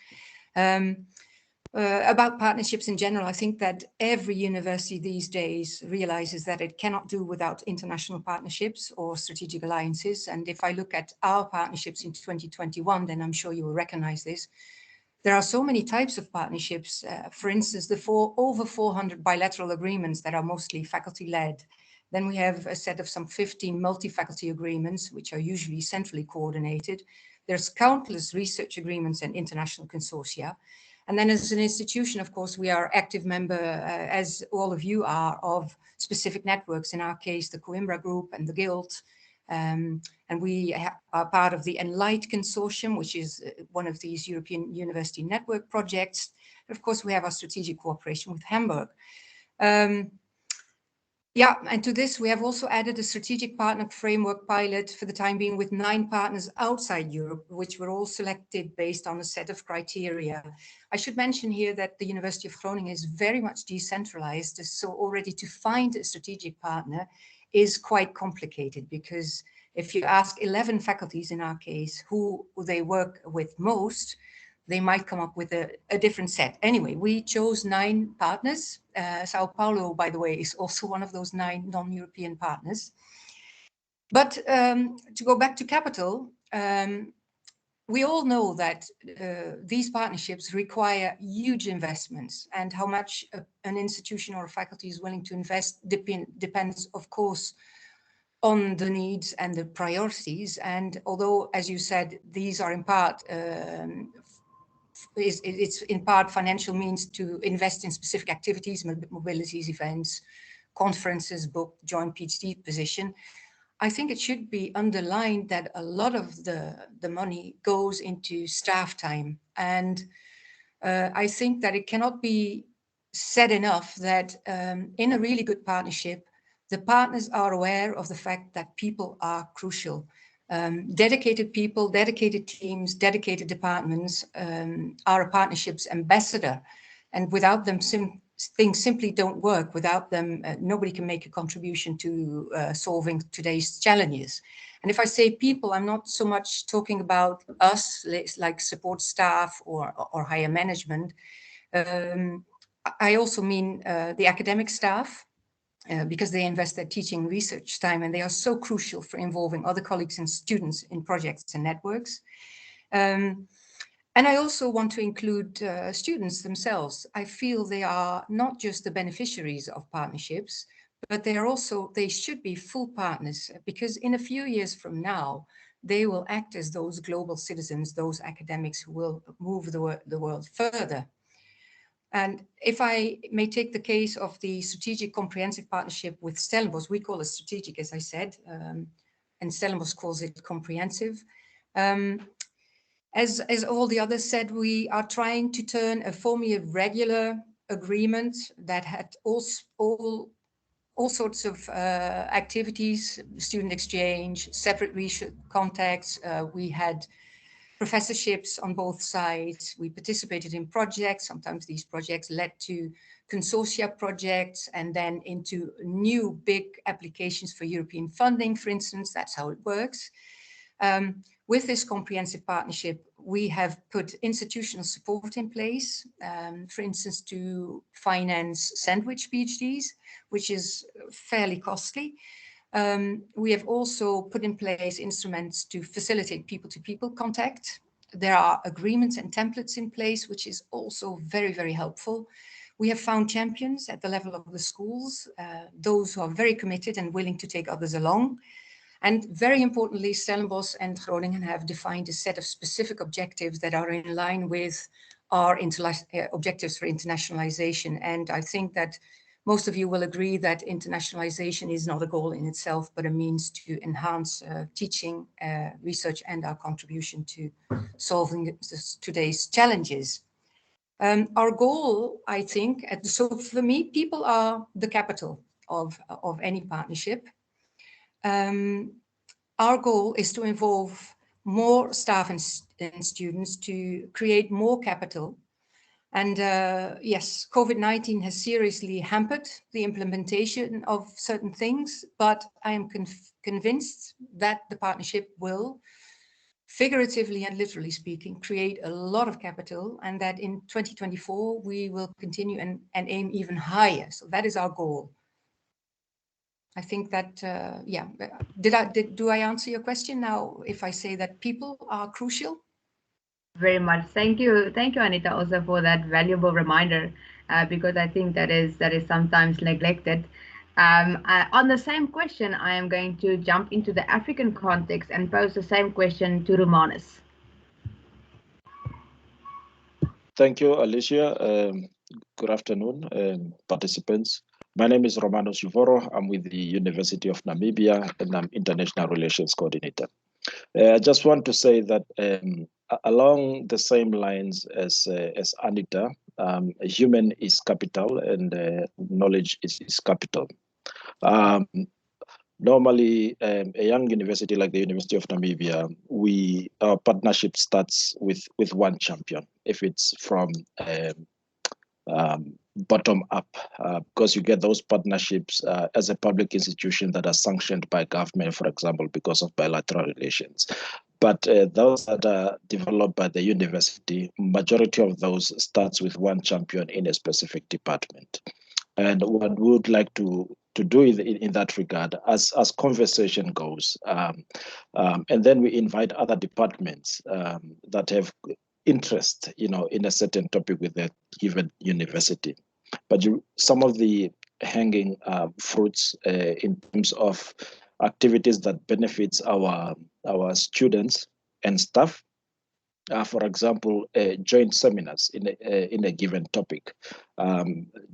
About partnerships in general, I think that every university these days realizes that it cannot do without international partnerships or strategic alliances. And if I look at our partnerships in 2021, then I'm sure you will recognize this. There are so many types of partnerships. For instance, over 400 bilateral agreements that are mostly faculty-led. Then we have a set of some 15 multi-faculty agreements, which are usually centrally coordinated. There's countless research agreements and international consortia. And then as an institution, of course, we are active member, as all of you are, of specific networks. In our case, the Coimbra Group and the Guild. And we are part of the Enlight Consortium, which is one of these European University Network projects. Of course, we have our strategic cooperation with Hamburg. Yeah, and to this, we have also added a strategic partner framework pilot for the time being with 9 partners outside Europe, which were all selected based on a set of criteria. I should mention here that the University of Groningen is very much decentralized, so already to find a strategic partner is quite complicated, because if you ask 11 faculties in our case who they work with most, they might come up with a different set. Anyway, we chose 9 partners. Sao Paulo, by the way, is also one of those 9 non-European partners. But to go back to capital, we all know that these partnerships require huge investments, and how much an institution or a faculty is willing to invest depends, of course, on the needs and the priorities. And although, as you said, these are in part, it's in part financial means to invest in specific activities, mobilities, events, conferences, book, joint PhD position, I think it should be underlined that a lot of the money goes into staff time. And I think that it cannot be said enough that in a really good partnership, the partners are aware of the fact that people are crucial. Dedicated people, dedicated teams, dedicated departments are a partnership's ambassador. And without them, things simply don't work. Without them, nobody can make a contribution to solving today's challenges. And if I say people, I'm not so much talking about us, like support staff or higher management. I also mean the academic staff, because they invest their teaching research time, and they are so crucial for involving other colleagues and students in projects and networks. And I also want to include students themselves. I feel they are not just the beneficiaries of partnerships, but they should be full partners, because in a few years from now, they will act as those global citizens, those academics who will move the world further. And if I may take the case of the strategic comprehensive partnership with Stellenbosch, we call it strategic, as I said, and Stellenbosch calls it comprehensive. As all the others said, we are trying to turn a formerly regular agreement that had all sorts of activities, student exchange, separate research contacts. We had professorships on both sides. We participated in projects. Sometimes these projects led to consortia projects and then into new big applications for European funding, for instance. That's how it works. With this comprehensive partnership, we have put institutional support in place, for instance, to finance sandwich PhDs, which is fairly costly. We have also put in place instruments to facilitate people-to-people contact. There are agreements and templates in place, which is also very, very helpful. We have found champions at the level of the schools, those who are very committed and willing to take others along. And very importantly, Stellenbosch and Groningen have defined a set of specific objectives that are in line with our objectives for internationalization. And I think that most of you will agree that internationalization is not a goal in itself, but a means to enhance teaching, research, and our contribution to solving today's challenges. Our goal, I think, so for me, people are the capital of any partnership. Our goal is to involve more staff and students to create more capital. And yes, COVID-19 has seriously hampered the implementation of certain things, but I am convinced that the partnership will, figuratively and literally speaking, create a lot of capital, and that in 2024 we will continue and aim even higher. So that is our goal. I think that, yeah, do I answer your question now if I say that people are crucial? Very much. Thank you, Anita, also for that valuable reminder, because I think that is sometimes neglected. On the same question, I am going to jump into the African context and pose the same question to Romanus. Thank you, Alecia. Good afternoon, participants. My name is Romanus Juvoro. I'm with the University of Namibia, and I'm International Relations Coordinator. I just want to say that along the same lines as Anita, human is capital and knowledge is capital. Normally, a young university like the University of Namibia, our partnership starts with one champion. If it's from bottom up, because you get those partnerships as a public institution that are sanctioned by government, for example, because of bilateral relations. But those that are developed by the university, majority of those starts with one champion in a specific department. And what we would like to do in that regard, as conversation goes, and then we invite other departments that have interest, in a certain topic with a given university. But some of the hanging fruits in terms of activities that benefits our students and staff, for example, joint seminars in a given topic.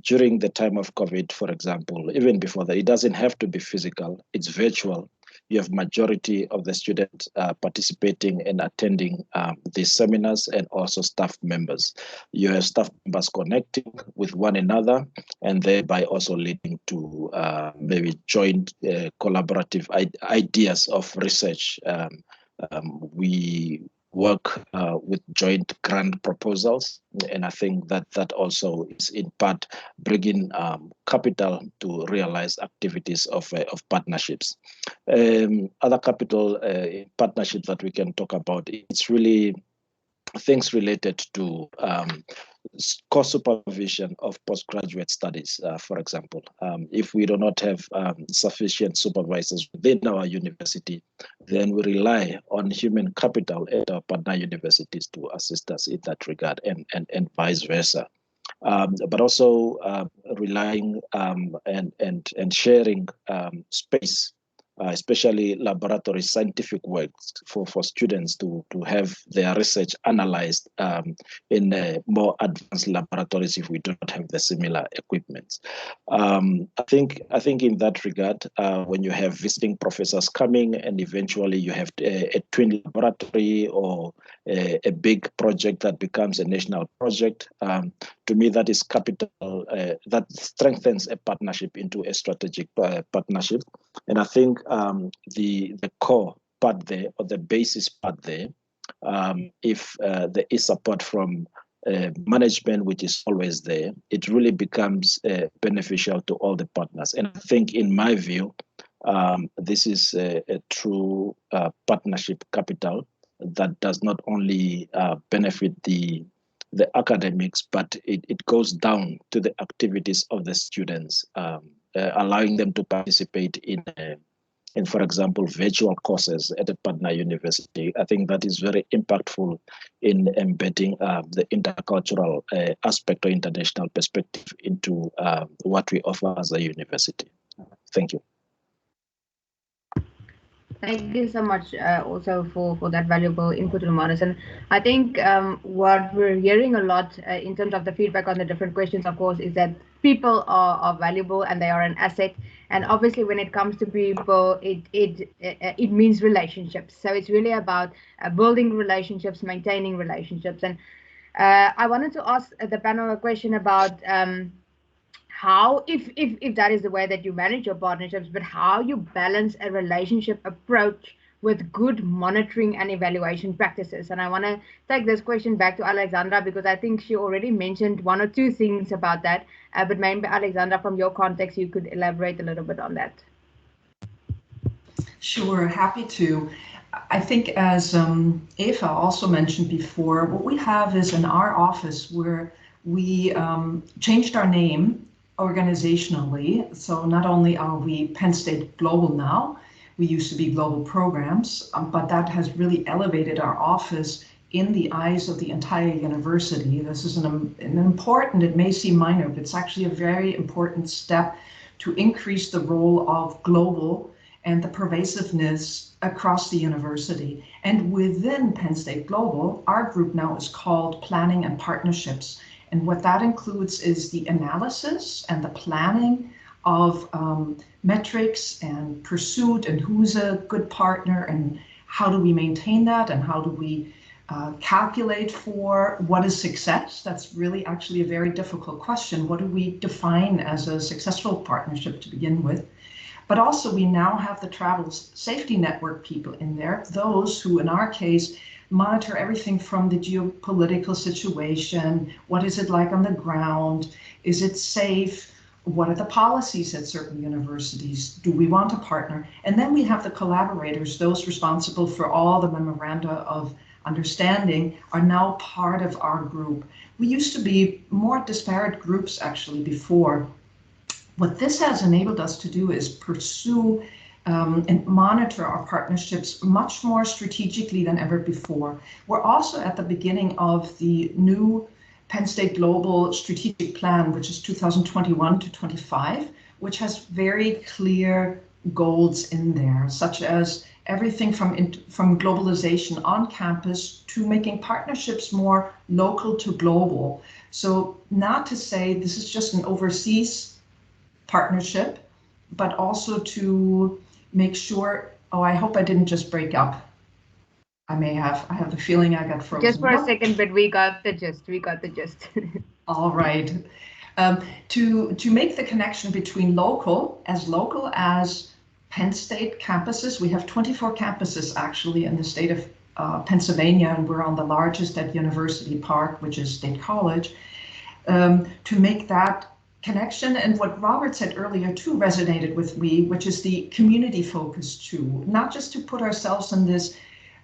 During the time of COVID, for example, even before that, it doesn't have to be physical, it's virtual. You have majority of the students participating and attending these seminars, and also staff members. You have staff members connecting with one another, and thereby also leading to maybe joint collaborative ideas of research. We work with joint grant proposals. And I think that also is in part bringing capital to realize activities of partnerships. Other capital partnerships that we can talk about, it's really things related to co-supervision of postgraduate studies, for example. If we do not have sufficient supervisors within our university, then we rely on human capital at our partner universities to assist us in that regard, and vice versa. But also relying and sharing space, especially laboratory scientific work for students to have their research analyzed in more advanced laboratories if we do not have the similar equipment. I think in that regard, when you have visiting professors coming and eventually you have a twin laboratory or a big project that becomes a national project, to me that is capital that strengthens a partnership into a strategic partnership. And I think the core part there, or the basis part there, if there is support from management, which is always there, it really becomes beneficial to all the partners. And I think, in my view, this is a true partnership capital that does not only benefit the academics, but it goes down to the activities of the students, allowing them to participate in, for example, virtual courses at a partner university. I think that is very impactful in embedding the intercultural aspect or international perspective into what we offer as a university. Thank you. Thank you so much also for that valuable input, Romanus. And I think what we're hearing a lot in terms of the feedback on the different questions, of course, is that people are valuable and they are an asset. And obviously, when it comes to people, it means relationships. So it's really about building relationships, maintaining relationships. And I wanted to ask the panel a question about how, if that is the way that you manage your partnerships, but how you balance a relationship approach with good monitoring and evaluation practices. And I want to take this question back to Alexandra, because I think she already mentioned one or two things about that. But maybe, Alexandra, from your context, you could elaborate a little bit on that. Sure, happy to. I think, as Eva also mentioned before, what we have is in our office where we changed our name organizationally. So not only are we Penn State Global now, we used to be Global Programs, but that has really elevated our office in the eyes of the entire university. This is an important, it may seem minor, but it's actually a very important step to increase the role of global and the pervasiveness across the university. And within Penn State Global, our group now is called Planning and Partnerships. And what that includes is the analysis and the planning of metrics and pursuit, and who's a good partner, and how do we maintain that, and how do we calculate for what is success. That's really actually a very difficult question. What do we define as a successful partnership to begin with? But also, we now have the travel safety network people in there, those who in our case monitor everything from the geopolitical situation. What is it like on the ground? Is it safe? What are the policies at certain universities? Do we want a partner? And then we have the collaborators, those responsible for all the memoranda of understanding are now part of our group. We used to be more disparate groups actually before. What this has enabled us to do is pursue and monitor our partnerships much more strategically than ever before. We're also at the beginning of the new Penn State Global Strategic Plan, which is 2021 to 25, which has very clear goals in there, such as everything from globalization on campus to making partnerships more local to global. So not to say this is just an overseas partnership, but also to make sure, oh, I hope I didn't just break up. I have the feeling I got frozen. Just for a second, but we got the gist. All right. To make the connection between local as Penn State campuses, we have 24 campuses actually in the state Pennsylvania, and we're on the largest at University Park, which is State College, to make that connection. And what Robert said earlier too resonated with me, which is the community focus too, not just to put ourselves in this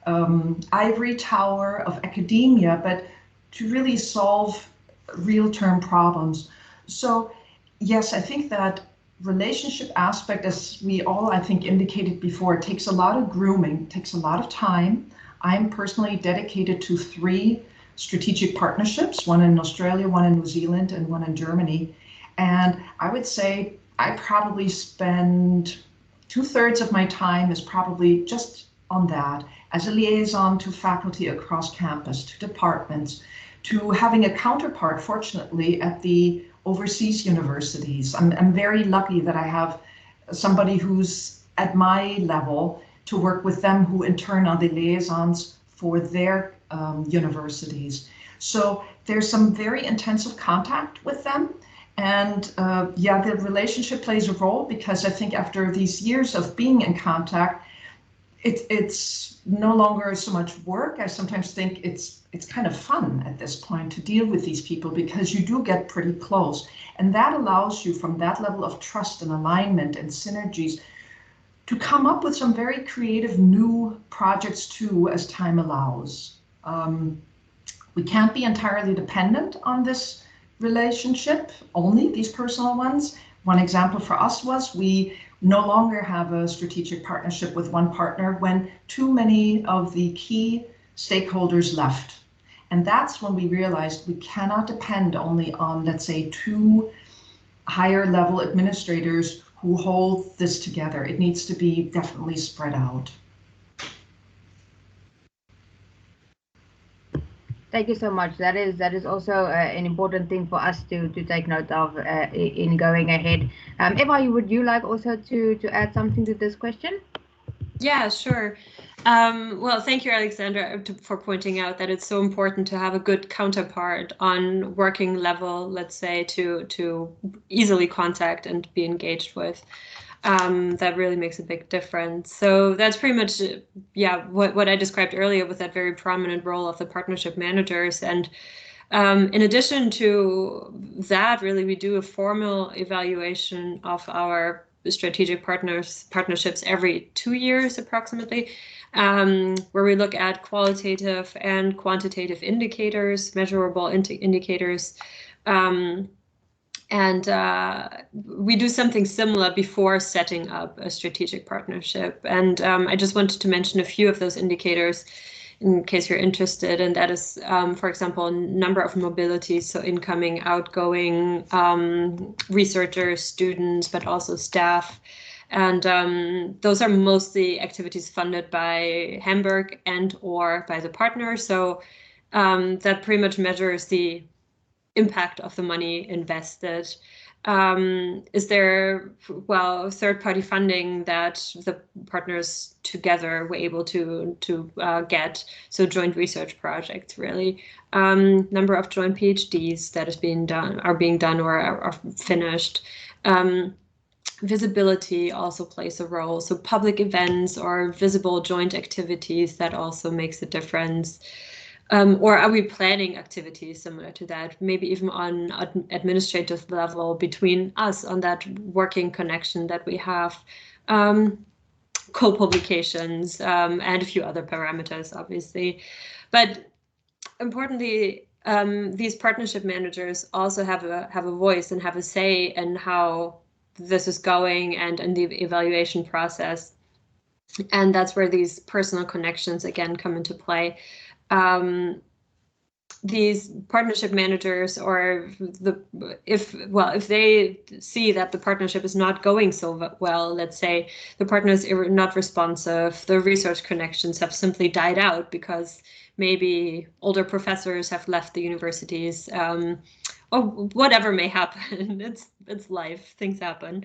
ivory tower of academia, but to really solve real-term problems. So yes, I think that relationship aspect, as we all, I think, indicated before, it takes a lot of grooming, takes a lot of time. I'm personally dedicated to 3 strategic partnerships, one in Australia, one in New Zealand, and one in Germany. And I would say I probably spend 2/3 of my time is probably just on that, as a liaison to faculty across campus, to departments, to having a counterpart, fortunately, at the overseas universities. I'm very lucky that I have somebody who's at my level to work with them, who in turn are the liaisons for their universities. So there's some very intensive contact with them. And yeah, the relationship plays a role, because I think after these years of being in contact, it's no longer so much work. I sometimes think it's kind of fun at this point to deal with these people, because you do get pretty close. And that allows you, from that level of trust and alignment and synergies, to come up with some very creative new projects too, as time allows. We can't be entirely dependent on this relationship, only these personal ones. One example for us was we no longer have a strategic partnership with one partner when too many of the key stakeholders left. And that's when we realized we cannot depend only on, let's say, 2 higher level administrators who hold this together. It needs to be definitely spread out. Thank you so much. That is also an important thing for us to take note of in going ahead. Eva, would you like also to add something to this question? Yeah, sure. Well, thank you, Alexandra, for pointing out that it's so important to have a good counterpart on working level, let's say, to easily contact and be engaged with. That really makes a big difference. So that's pretty much, yeah, what I described earlier with that very prominent role of the partnership managers. And in addition to that, really, we do a formal evaluation of our strategic partnerships every 2 years approximately, where we look at qualitative and quantitative indicators, measurable indicators. And we do something similar before setting up a strategic partnership. And I just wanted to mention a few of those indicators in case you're interested. And that is, for example, number of mobilities, so incoming, outgoing researchers, students, but also staff. And those are mostly activities funded by Hamburg and/or by the partner. So that pretty much measures the impact of the money invested. Is there, well, third-party funding that the partners together were able to get? So joint research projects, really. Number of joint PhDs that is being done or are finished. Visibility also plays a role. So public events or visible joint activities, that also makes a difference. Or are we planning activities similar to that, maybe even on administrative level between us on that working connection that we have, co-publications, and a few other parameters, obviously. But importantly, these partnership managers also have a voice and have a say in how this is going and in the evaluation process. And that's where these personal connections again come into play. These partnership managers, or if they see that the partnership is not going so well, let's say the partner is not responsive, the research connections have simply died out because maybe older professors have left the universities, or whatever may happen. It's life, things happen.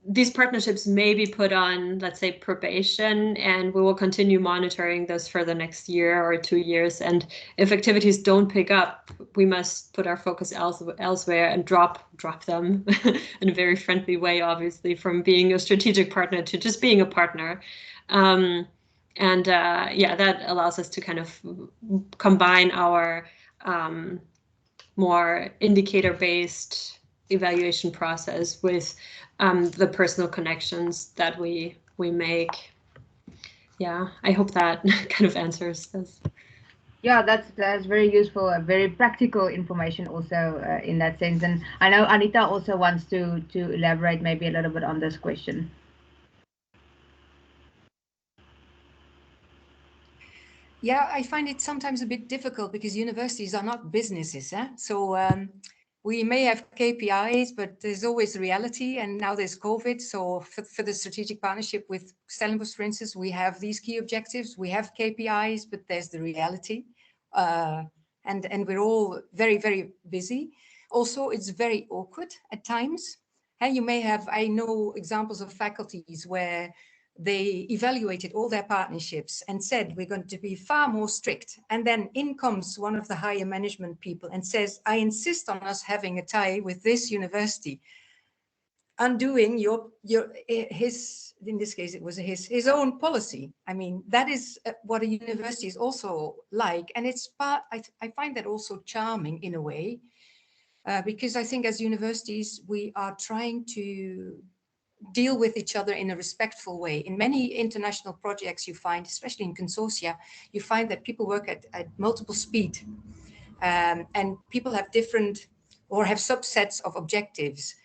These partnerships may be put on, let's say, probation, and we will continue monitoring this for the next year or 2 years. And if activities don't pick up, we must put our focus elsewhere and drop them in a very friendly way, obviously, from being a strategic partner to just being a partner. yeah, that allows us to kind of combine our more indicator-based evaluation process with the personal connections that we make. Yeah, I hope that kind of answers this. Yeah, that's very useful, very practical information also in that sense. And I know Anita also wants to elaborate maybe a little bit on this question. Yeah, I find it sometimes a bit difficult because universities are not businesses. So we may have KPIs, but there's always reality. And now there's COVID. So for the strategic partnership with Stellenbosch, for instance, we have these key objectives. We have KPIs, but there's the reality. And we're all very, very busy. Also, it's very awkward at times. And you may have, I know examples of faculties where they evaluated all their partnerships and said, we're going to be far more strict. And then in comes one of the higher management people and says, I insist on us having a tie with this university, undoing his, in this case, it was his own policy. I mean, that is what a university is also like. And it's part, I find that also charming in a way, because I think as universities, we are trying to deal with each other in a respectful way. In many international projects you find, especially in consortia, you find that people work at multiple speed, and people have different or have subsets of objectives.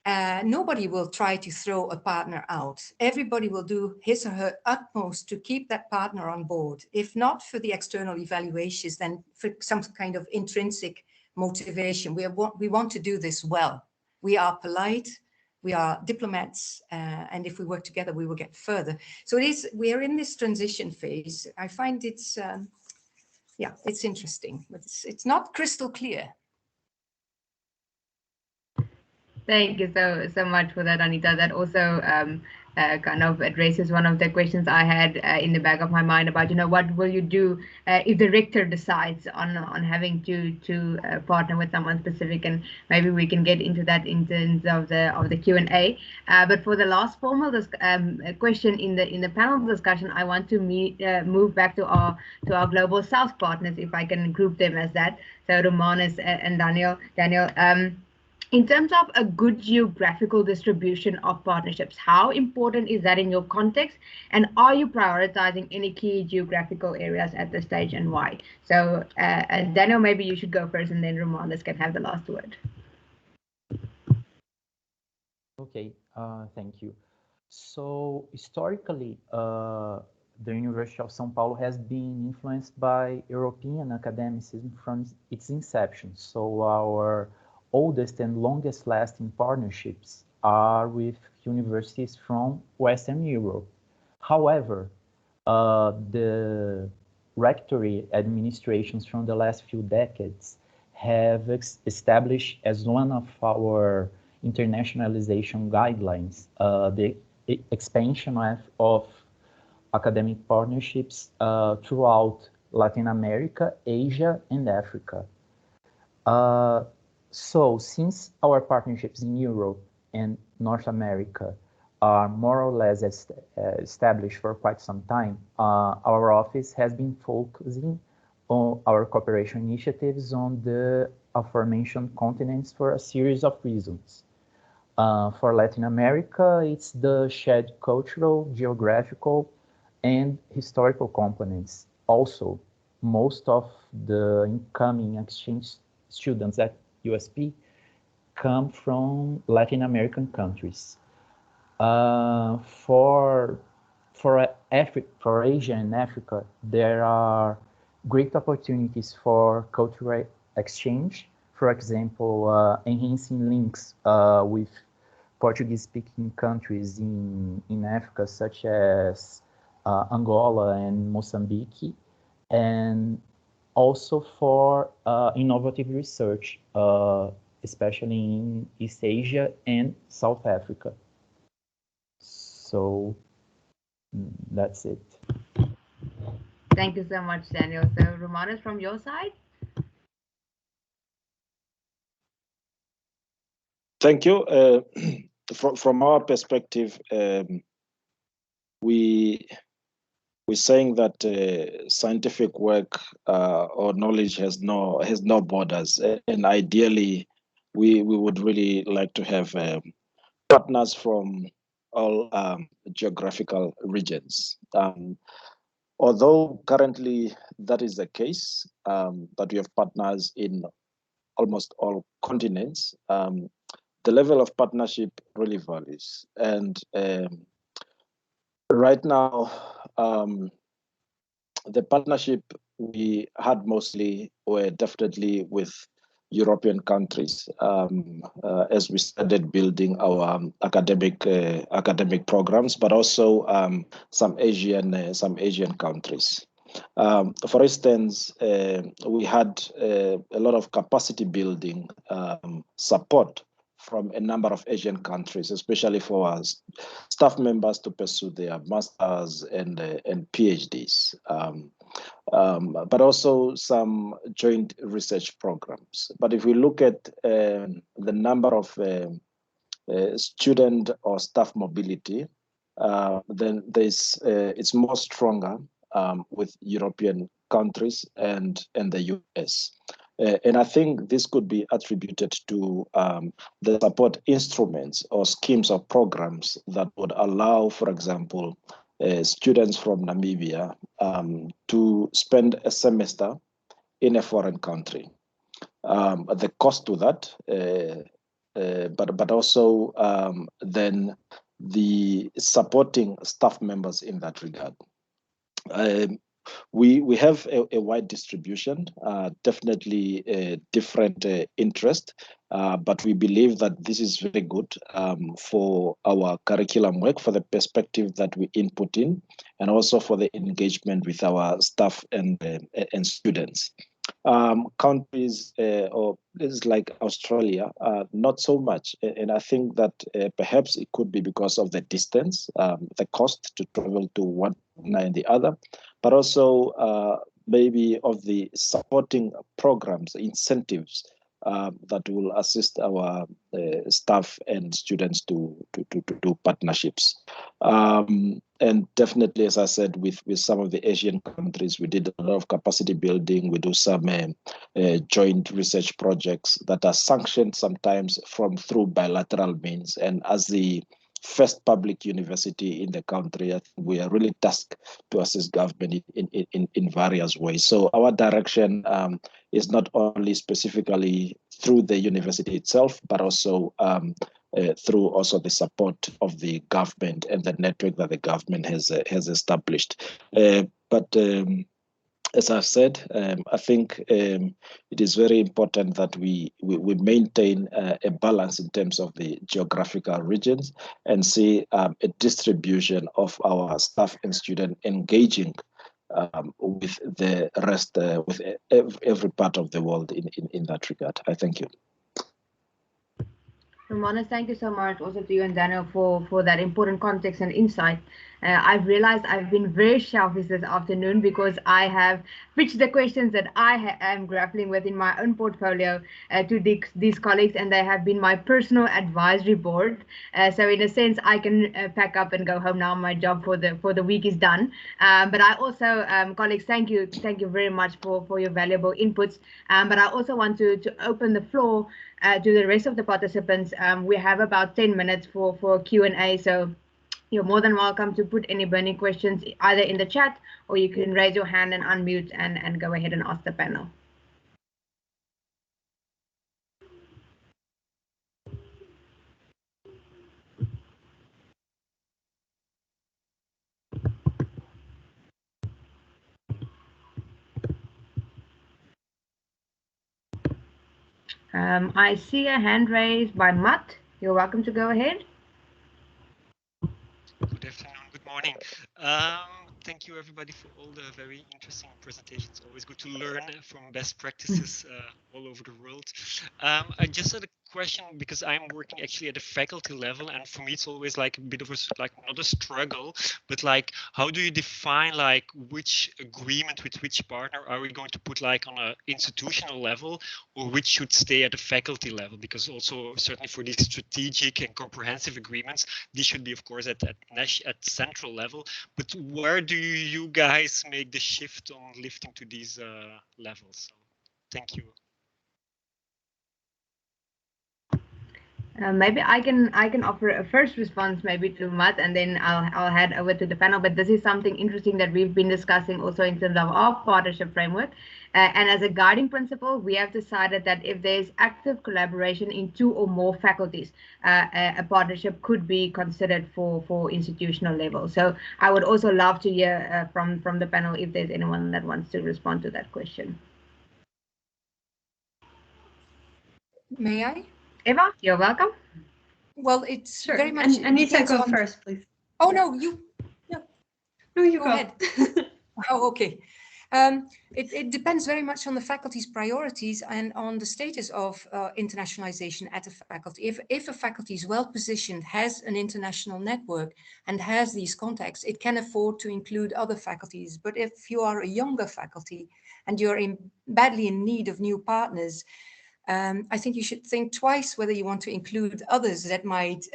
Nobody will try to throw a partner out. Everybody will do his or her utmost to keep that partner on board. If not for the external evaluations, then for some kind of intrinsic motivation. We want to do this well. We are polite, we are diplomats, and if we work together, we will get further. So we are in this transition phase. I find it's, yeah, it's interesting, but it's not crystal clear. Thank you so much for that, Anita. That also kind of addresses one of the questions I had in the back of my mind about, what will you do if the rector decides on having to partner with someone specific, and maybe we can get into that in terms of the Q&A. But for the last formal question in the panel discussion, I want to move back to our Global South partners, if I can group them as that. So Romanus and Daniel. In terms of a good geographical distribution of partnerships, how important is that in your context? And are you prioritizing any key geographical areas at this stage, and why? So Daniel, maybe you should go first, and then Romanus can have the last word. Okay, thank you. So historically, the University of São Paulo has been influenced by European academicism from its inception. So our oldest and longest lasting partnerships are with universities from Western Europe. However, the rectory administrations from the last few decades have established as one of our internationalization guidelines the expansion of academic partnerships throughout Latin America, Asia, and Africa. So since our partnerships in Europe and North America are more or less established for quite some time, our office has been focusing on our cooperation initiatives on the aforementioned continents for a series of reasons. For Latin America, it's the shared cultural, geographical, and historical components. Also, most of the incoming exchange students at USP come from Latin American countries. For Asia and Africa, there are great opportunities for cultural exchange. For example, enhancing links with Portuguese-speaking countries in Africa, such as Angola and Mozambique, and also for innovative research, especially in East Asia and South Africa. So that's it. Thank you so much, Daniel. So Romanus, from your side? Thank you. From our perspective, we we're saying that scientific work or knowledge has no borders, and ideally, we would really like to have partners from all geographical regions. Although currently that is the case, that we have partners in almost all continents, the level of partnership really varies. And right now, the partnership we had mostly were definitely with European countries as we started building our academic programs, but also some Asian countries. For instance, we had a lot of capacity building support from a number of Asian countries, especially for our staff members to pursue their masters and PhDs, but also some joint research programs. But if we look at the number of student or staff mobility, then it's more stronger with European countries and the US. And I think this could be attributed to the support instruments or schemes or programs that would allow, for example, students from Namibia to spend a semester in a foreign country. The cost to that, but also then the supporting staff members in that regard. We have a wide distribution, definitely a different interest, but we believe that this is very good for our curriculum work, for the perspective that we input in, and also for the engagement with our staff and students. Countries or places like Australia, not so much. And I think that perhaps it could be because of the distance, the cost to travel to one and the other, but also maybe of the supporting programs, incentives that will assist our staff and students to do partnerships. And definitely, as I said, with some of the Asian countries, we did a lot of capacity building. We do some joint research projects that are sanctioned sometimes through bilateral means. And as the first public university in the country, I think we are really tasked to assist government in various ways. So our direction is not only specifically through the university itself, but also through also the support of the government and the network that the government has established. But as I've said, I think it is very important that we maintain a balance in terms of the geographical regions and see a distribution of our staff and student engaging with the rest, with every part of the world in that regard. I thank you. Romanus, thank you so much also to you and Daniel for that important context and insight. I've realized I've been very selfish this afternoon because I have pitched the questions that I am grappling with in my own portfolio to these colleagues, and they have been my personal advisory board. So in a sense, I can pack up and go home now. My job for the week is done. But I also, colleagues, thank you very much for your valuable inputs. But I also want to open the floor to the rest of the participants. We have about 10 minutes for Q&A, so you're more than welcome to put any burning questions either in the chat, or you can raise your hand and unmute and go ahead and ask the panel. I see a hand raised by Matt. You're welcome to go ahead. Good afternoon, good morning. Thank you everybody for all the very interesting presentations. Always good to learn from best practices all over the world. I just had a question, because I'm working actually at the faculty level, and for me it's always like a bit of a, like, not a struggle, but like, how do you define like which agreement with which partner are we going to put like on a institutional level, or which should stay at the faculty level? Because also certainly for these strategic and comprehensive agreements, these should be of course at central level. But where do you guys make the shift on lifting to these levels? So, thank you. Maybe I can offer a first response maybe to Matt, and then I'll head over to the panel. But this is something interesting that we've been discussing also in terms of our partnership framework. And as a guiding principle, we have decided that if there's active collaboration in 2 or more faculties, a partnership could be considered for institutional level. So I would also love to hear from the panel if there's anyone that wants to respond to that question. May I? Eva, you're welcome. Well, it's Sure. very much. Anita, go first, please. Oh no, you. No, you go go. ahead. Oh, okay. It depends very much on the faculty's priorities and on the status of internationalization at the faculty. If a faculty is well positioned, has an international network, and has these contacts, it can afford to include other faculties. But if you are a younger faculty and you're badly in need of new partners, I think you should think twice whether you want to include others that might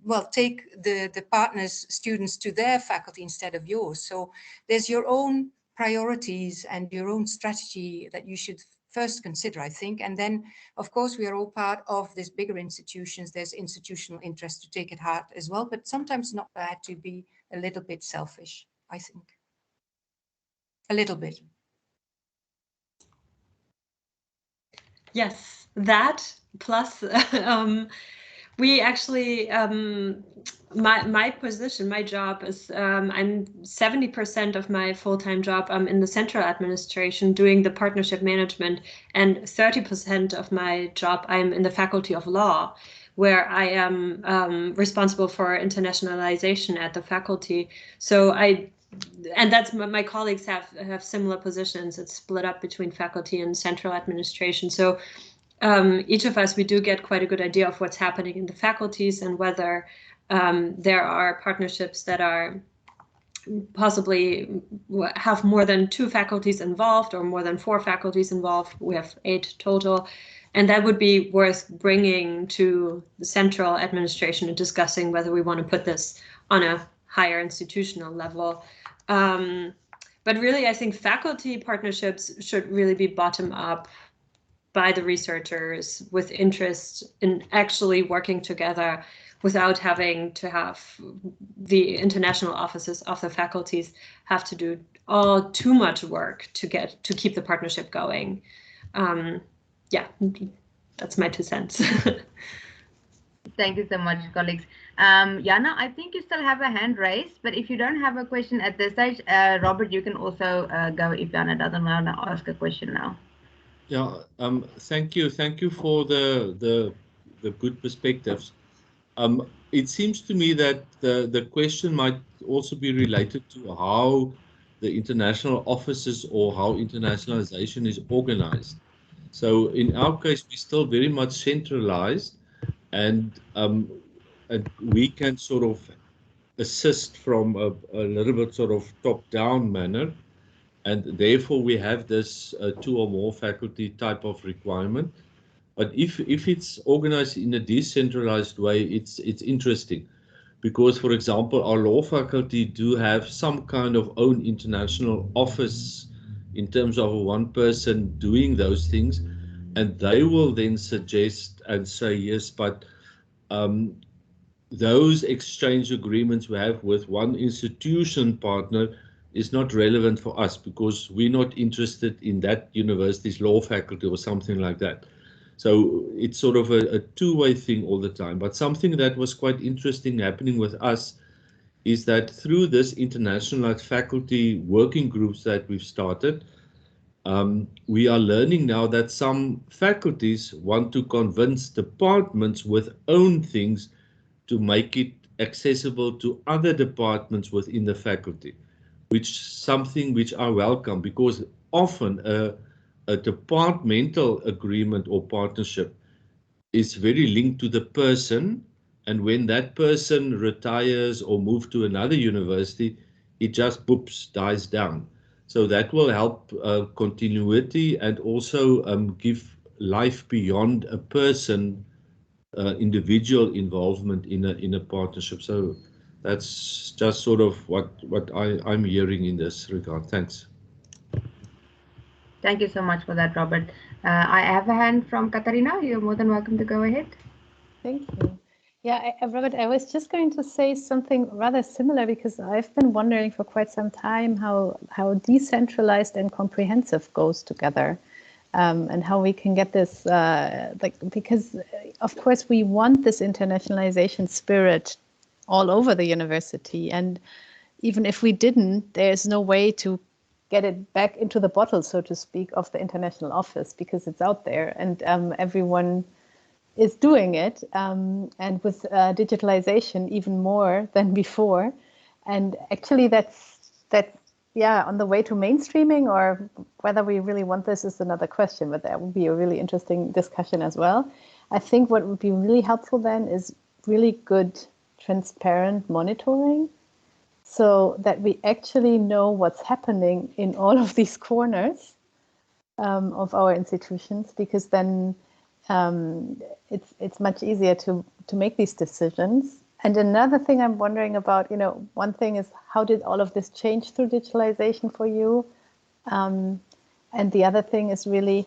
well, take the partners' students to their faculty instead of yours. So there's your own priorities and your own strategy that you should first consider, I think. And then, of course, we are all part of these bigger institutions. There's institutional interest to take at heart as well, but sometimes not bad to be a little bit selfish, I think. A little bit. Yes, that plus we actually, my position, my job is, I'm 70% of my full-time job, I'm in the central administration doing the partnership management, and 30% of my job, I'm in the faculty of law, where I am responsible for internationalization at the faculty. So and that's my colleagues have similar positions. It's split up between faculty and central administration. So each of us, we do get quite a good idea of what's happening in the faculties and whether there are partnerships that are possibly have more than 2 faculties involved or more than 4 faculties involved. We have 8 total. And that would be worth bringing to the central administration and discussing whether we want to put this on a higher institutional level. But really, I think faculty partnerships should really be bottom up by the researchers with interest in actually working together without having to have the international offices of the faculties have to do too much work to keep the partnership going. Yeah, that's my 2 cents. Thank you so much, colleagues. Jana, I think you still have a hand raised, but if you don't have a question at this stage, Robert, you can also go if Jana doesn't want to ask a question now. Yeah, thank you for the good perspectives. It seems to me that the question might also be related to how the international offices or how internationalization is organized. So in our case, we're still very much centralized, and we can sort of assist from a little bit sort of top-down manner, and therefore we have this 2 or more faculty type of requirement. But if it's organized in a decentralized way, it's interesting, because, for example, our law faculty do have some kind of own international office in terms of one person doing those things, and they will then suggest and say, yes, but those exchange agreements we have with one institution partner is not relevant for us because we're not interested in that university's law faculty or something like that. So it's sort of a two-way thing all the time. But something that was quite interesting happening with us is that through this international faculty working groups that we've started, we are learning now that some faculties want to convince departments with own things to make it accessible to other departments within the faculty, which something which I welcome, because often a departmental agreement or partnership is very linked to the person, and when that person retires or moves to another university, it just dies down. So that will help continuity and also give life beyond a person, individual involvement in a partnership. So that's just sort of what I'm hearing in this regard. Thanks. Thank you so much for that, Robert. I have a hand from Katarina. You're more than welcome to go ahead. Thank you. Yeah, Robert, I was just going to say something rather similar, because I've been wondering for quite some time how decentralized and comprehensive goes together, and how we can get this, because of course we want this internationalization spirit all over the university, and even if we didn't, there's no way to get it back into the bottle, so to speak, of the international office, because it's out there and everyone is doing it, and with digitalization even more than before. And actually that's on the way to mainstreaming, or whether we really want this is another question, but that would be a really interesting discussion as well. I think what would be really helpful then is really good transparent monitoring, so that we actually know what's happening in all of these corners of our institutions, because then it's much easier to make these decisions. And another thing I'm wondering about, one thing is, how did all of this change through digitalization for you? And the other thing is really,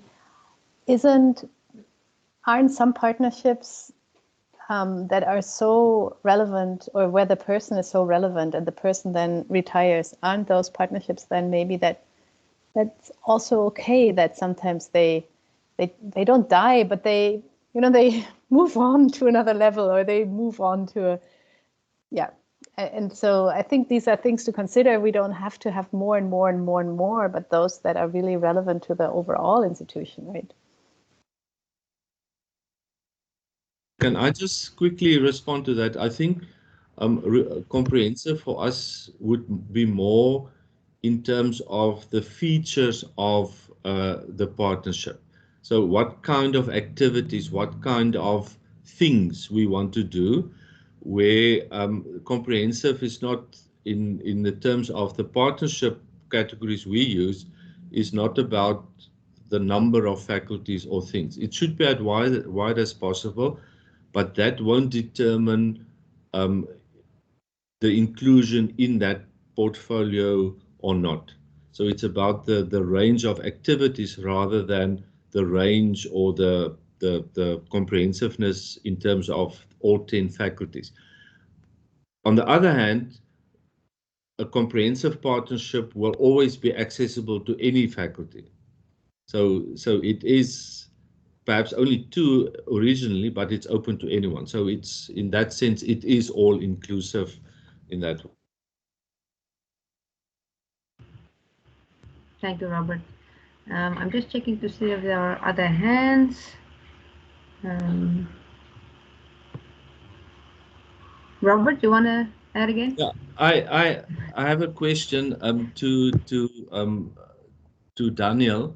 aren't some partnerships that are so relevant, or where the person is so relevant and the person then retires, aren't those partnerships then maybe that's also okay, that sometimes they don't die, but they move on to another level, or they move on to and so I think these are things to consider. We don't have to have more and more and more and more, but those that are really relevant to the overall institution, right? Can I just quickly respond to that? I think comprehensive for us would be more in terms of the features of the partnership. So what kind of activities, what kind of things we want to do, where comprehensive is not in the terms of the partnership categories we use, is not about the number of faculties or things. It should be as wide as possible, but that won't determine the inclusion in that portfolio or not. So it's about the range of activities rather than the range or the comprehensiveness in terms of all 10 faculties. On the other hand, a comprehensive partnership will always be accessible to any faculty. So it is perhaps only 2 originally, but it's open to anyone. So it's, in that sense, it is all inclusive in that way. Thank you, Robert. I'm just checking to see if there are other hands. Robert, you want to add again? Yeah, I have a question to Daniel.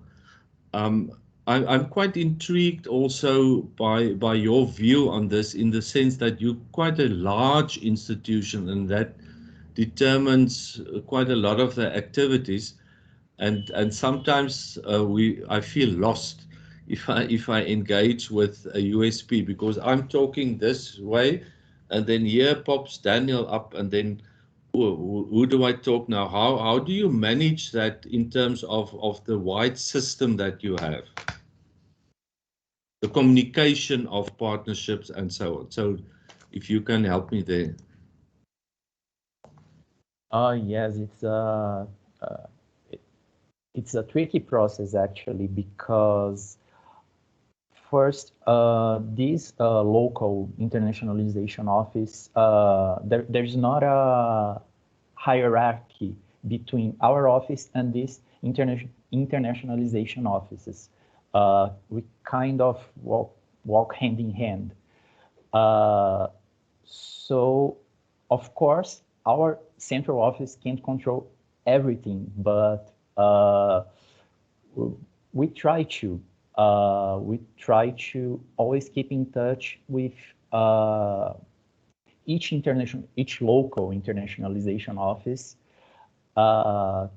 I'm quite intrigued also by your view on this, in the sense that you're quite a large institution, and that determines quite a lot of the activities. And sometimes I feel lost if I engage with a USP, because I'm talking this way, and then here pops Daniel up, and then who do I talk now? How do you manage that in terms of the wide system that you have? The communication of partnerships and so on. So if you can help me there. Yes, it's a tricky process actually, because first, this local internationalization office, there's not a hierarchy between our office and these internationalization offices. We kind of walk hand in hand. So, of course, our central office can't control everything, but we try to. we try to always keep in touch with each local internationalization office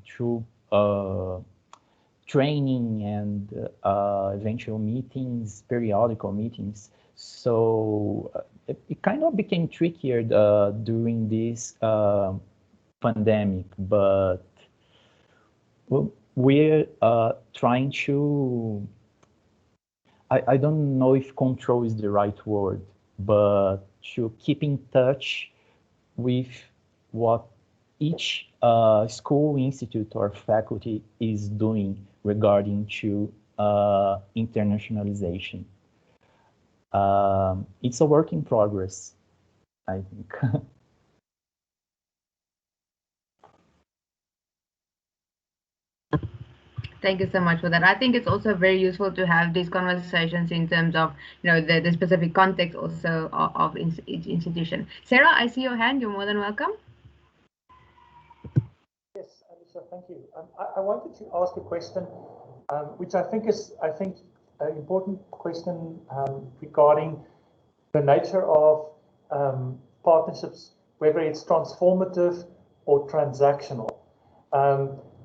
through training and eventual meetings, periodical meetings. So it kind of became trickier during this pandemic, but we're trying to, I don't know if control is the right word, but to keep in touch with what each school, institute, or faculty is doing regarding to internationalization. It's a work in progress, I think. Thank you so much for that. I think it's also very useful to have these conversations in terms of, the specific context also of each institution. Sarah, I see your hand. You're more than welcome. Yes, Alecia, thank you. I wanted to ask a question, which I think is an important question regarding the nature of partnerships, whether it's transformative or transactional.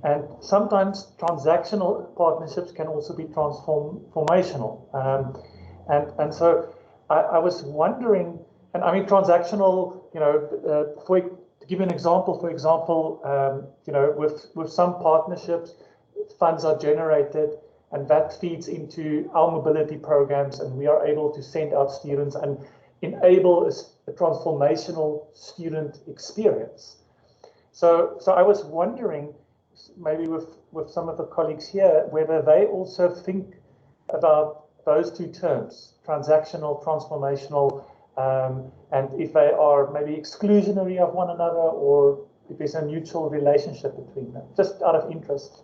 And sometimes transactional partnerships can also be transformational. And so I was wondering, and I mean transactional, to give an example, for example, with some partnerships, funds are generated and that feeds into our mobility programs, and we are able to send out students and enable a transformational student experience. So I was wondering, maybe with some of the colleagues here, whether they also think about those two terms, transactional, transformational, and if they are maybe exclusionary of one another, or if there's a mutual relationship between them, just out of interest.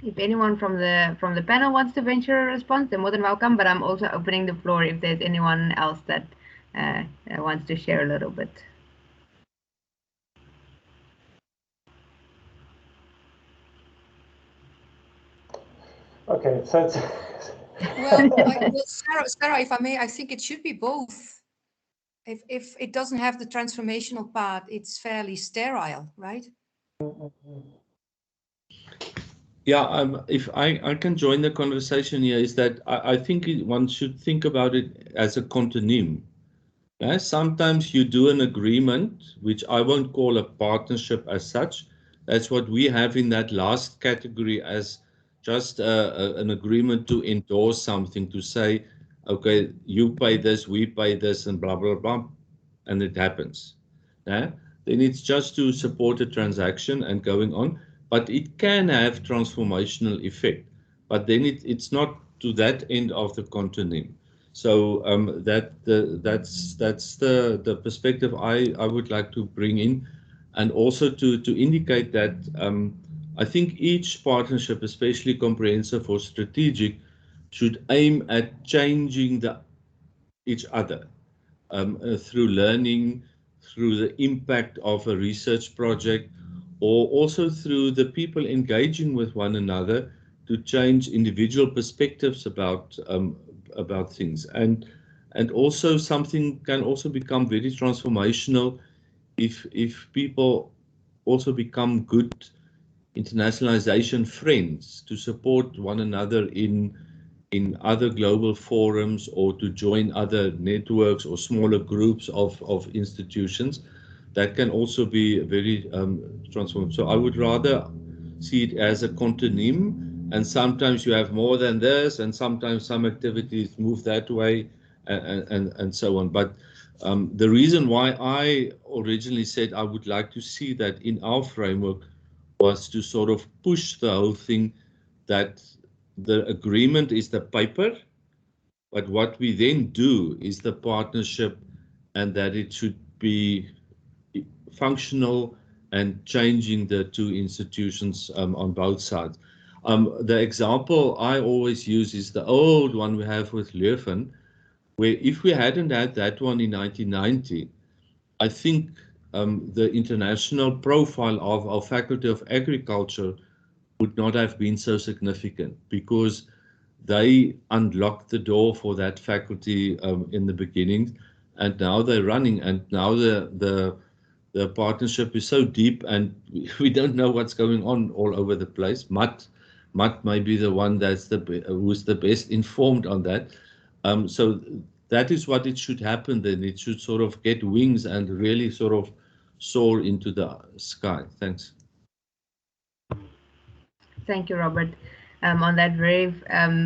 If anyone from the panel wants to venture a response, they're more than welcome, but I'm also opening the floor if there's anyone else that wants to share a little bit. Okay, so it's well, Sarah, if I may, I think it should be both. If it doesn't have the transformational part, it's fairly sterile, right? Yeah, if I can join the conversation here, is that I think one should think about it as a contonym. Yeah, sometimes you do an agreement, which I won't call a partnership as such. That's what we have in that last category as just an agreement to endorse something, to say, okay, you pay this, we pay this, and blah, blah, blah, and it happens. Yeah? Then it's just to support a transaction and going on. But it can have transformational effect, but then it's not to that end of the contonym. So that's the perspective I would like to bring in, and also to indicate that I think each partnership, especially comprehensive or strategic, should aim at changing each other through learning, through the impact of a research project, or also through the people engaging with one another to change individual perspectives about things. And also something can also become very transformational if people also become good internationalization friends, to support one another in other global forums, or to join other networks or smaller groups of institutions. That can also be very transformative. So I would rather see it as a contonym, and sometimes you have more than this, and sometimes some activities move that way, and so on. But the reason why I originally said I would like to see that in our framework was to sort of push the whole thing, that the agreement is the paper, but what we then do is the partnership, and that it should be functional and changing the two institutions on both sides. The example I always use is the old one we have with Leuven, where if we hadn't had that one in 1990, I think the international profile of our Faculty of Agriculture would not have been so significant, because they unlocked the door for that faculty in the beginning, and now they're running, and now the partnership is so deep, and we don't know what's going on all over the place. Matt may be the one who's the best informed on that. So that is what it should happen then. It should sort of get wings and really sort of soar into the sky. Thanks. Thank you, Robert. On that very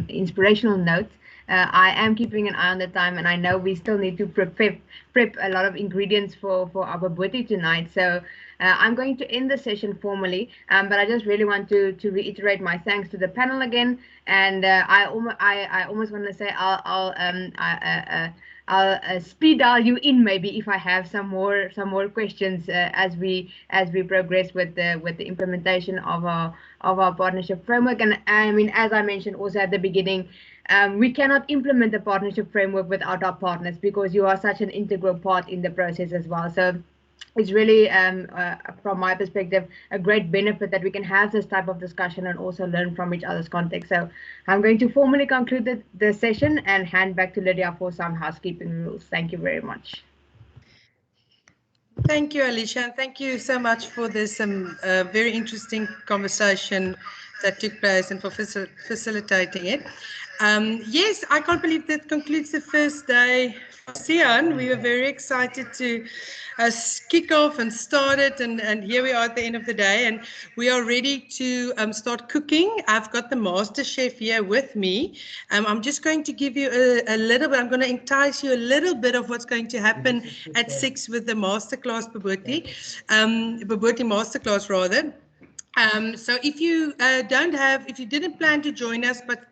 inspirational note, I am keeping an eye on the time, and I know we still need to prep a lot of ingredients for our birthday tonight. So I'm going to end the session formally, but I just really want to reiterate my thanks to the panel again. And I almost want to say I'll speed dial you in maybe if I have some more questions as we progress with the implementation of our partnership framework. And I mean, as I mentioned also at the beginning, we cannot implement the partnership framework without our partners, because you are such an integral part in the process as well. So it's really, from my perspective, a great benefit that we can have this type of discussion and also learn from each other's context. So I'm going to formally conclude the session and hand back to Lydia for some housekeeping rules. Thank you very much. Thank you, Alecia, and thank you so much for this very interesting conversation that took place and for facilitating it. Yes, I can't believe that concludes the first day of SIAN. We were very excited to kick off and start it, and here we are at the end of the day, and we are ready to start cooking. I've got the master chef here with me. I'm just going to give you a little bit, I'm going to entice you a little bit of what's going to happen at 6 with the masterclass Bobotie masterclass rather. So if you if you didn't plan to join us, but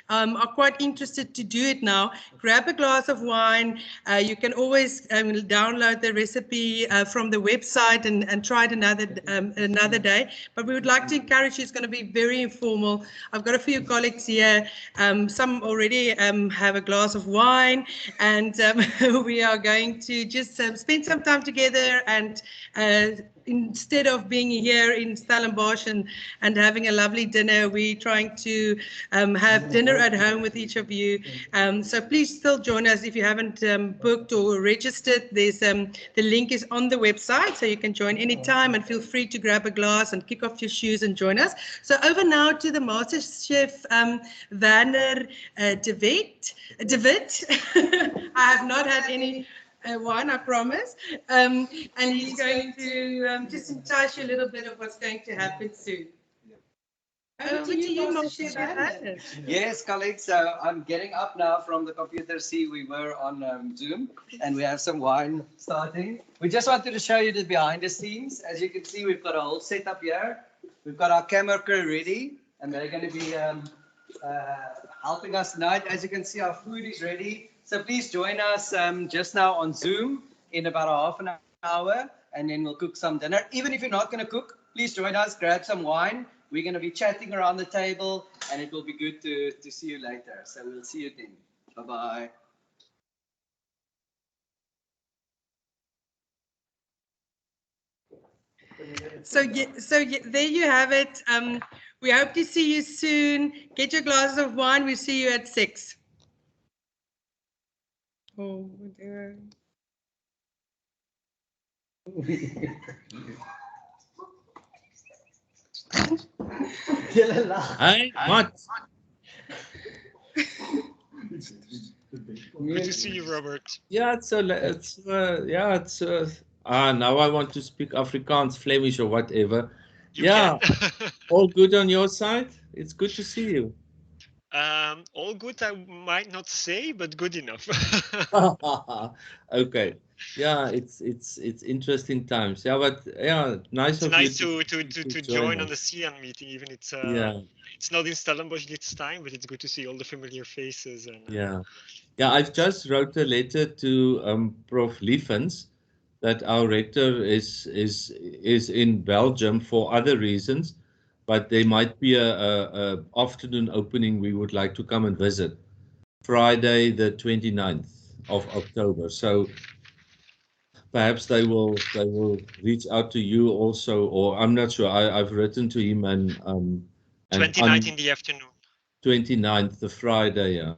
are quite interested to do it now, grab a glass of wine. You can always download the recipe from the website and try it another day. But we would like to encourage you. It's going to be very informal. I've got a few colleagues here. Some already have a glass of wine, and we are going to just spend some time together, and instead of being here in Stellenbosch and having a lovely dinner, we're trying to have dinner at home with each of you. So please still join us if you haven't booked or registered. There's the link is on the website, so you can join anytime, and feel free to grab a glass and kick off your shoes and join us. So over now to the Master Chef Werner de Wit. I have not had any wine, I promise. And he's going to just entice you a little bit of what's going to happen soon. Over to you, Master Chef Werner. Yes, colleagues, so I'm getting up now from the computer. See, we were on Zoom, and we have some wine starting. We just wanted to show you the behind the scenes. As you can see, we've got a whole setup here. We've got our camera crew ready, and they're going to be helping us tonight. As you can see, our food is ready. So please join us just now on Zoom in about a half an hour, and then we'll cook some dinner. Even if you're not going to cook, please join us, grab some wine. We're going to be chatting around the table, and it will be good to see you later. So we'll see you then. Bye-bye. So there you have it. We hope to see you soon. Get your glasses of wine. We'll see you at 6. Oh, dear. Hi, Matt. Good to see you, Robert. Yeah, now I want to speak Afrikaans, Flemish, or whatever. You yeah, can. all good on your side? It's good to see you. All good, I might not say, but good enough. Okay. Yeah, it's interesting times. Yeah, but yeah, nice of you to join on the SIAN meeting. Even it's not in Stellenbosch this time, but it's good to see all the familiar faces. And yeah, I've just wrote a letter to Prof. Lieffens that our rector is in Belgium for other reasons, but there might be a afternoon opening. We would like to come and visit Friday the 29th of October. So perhaps they will reach out to you also, or I'm not sure. I've written to him and 29th in the afternoon. 29th, the Friday. Yeah.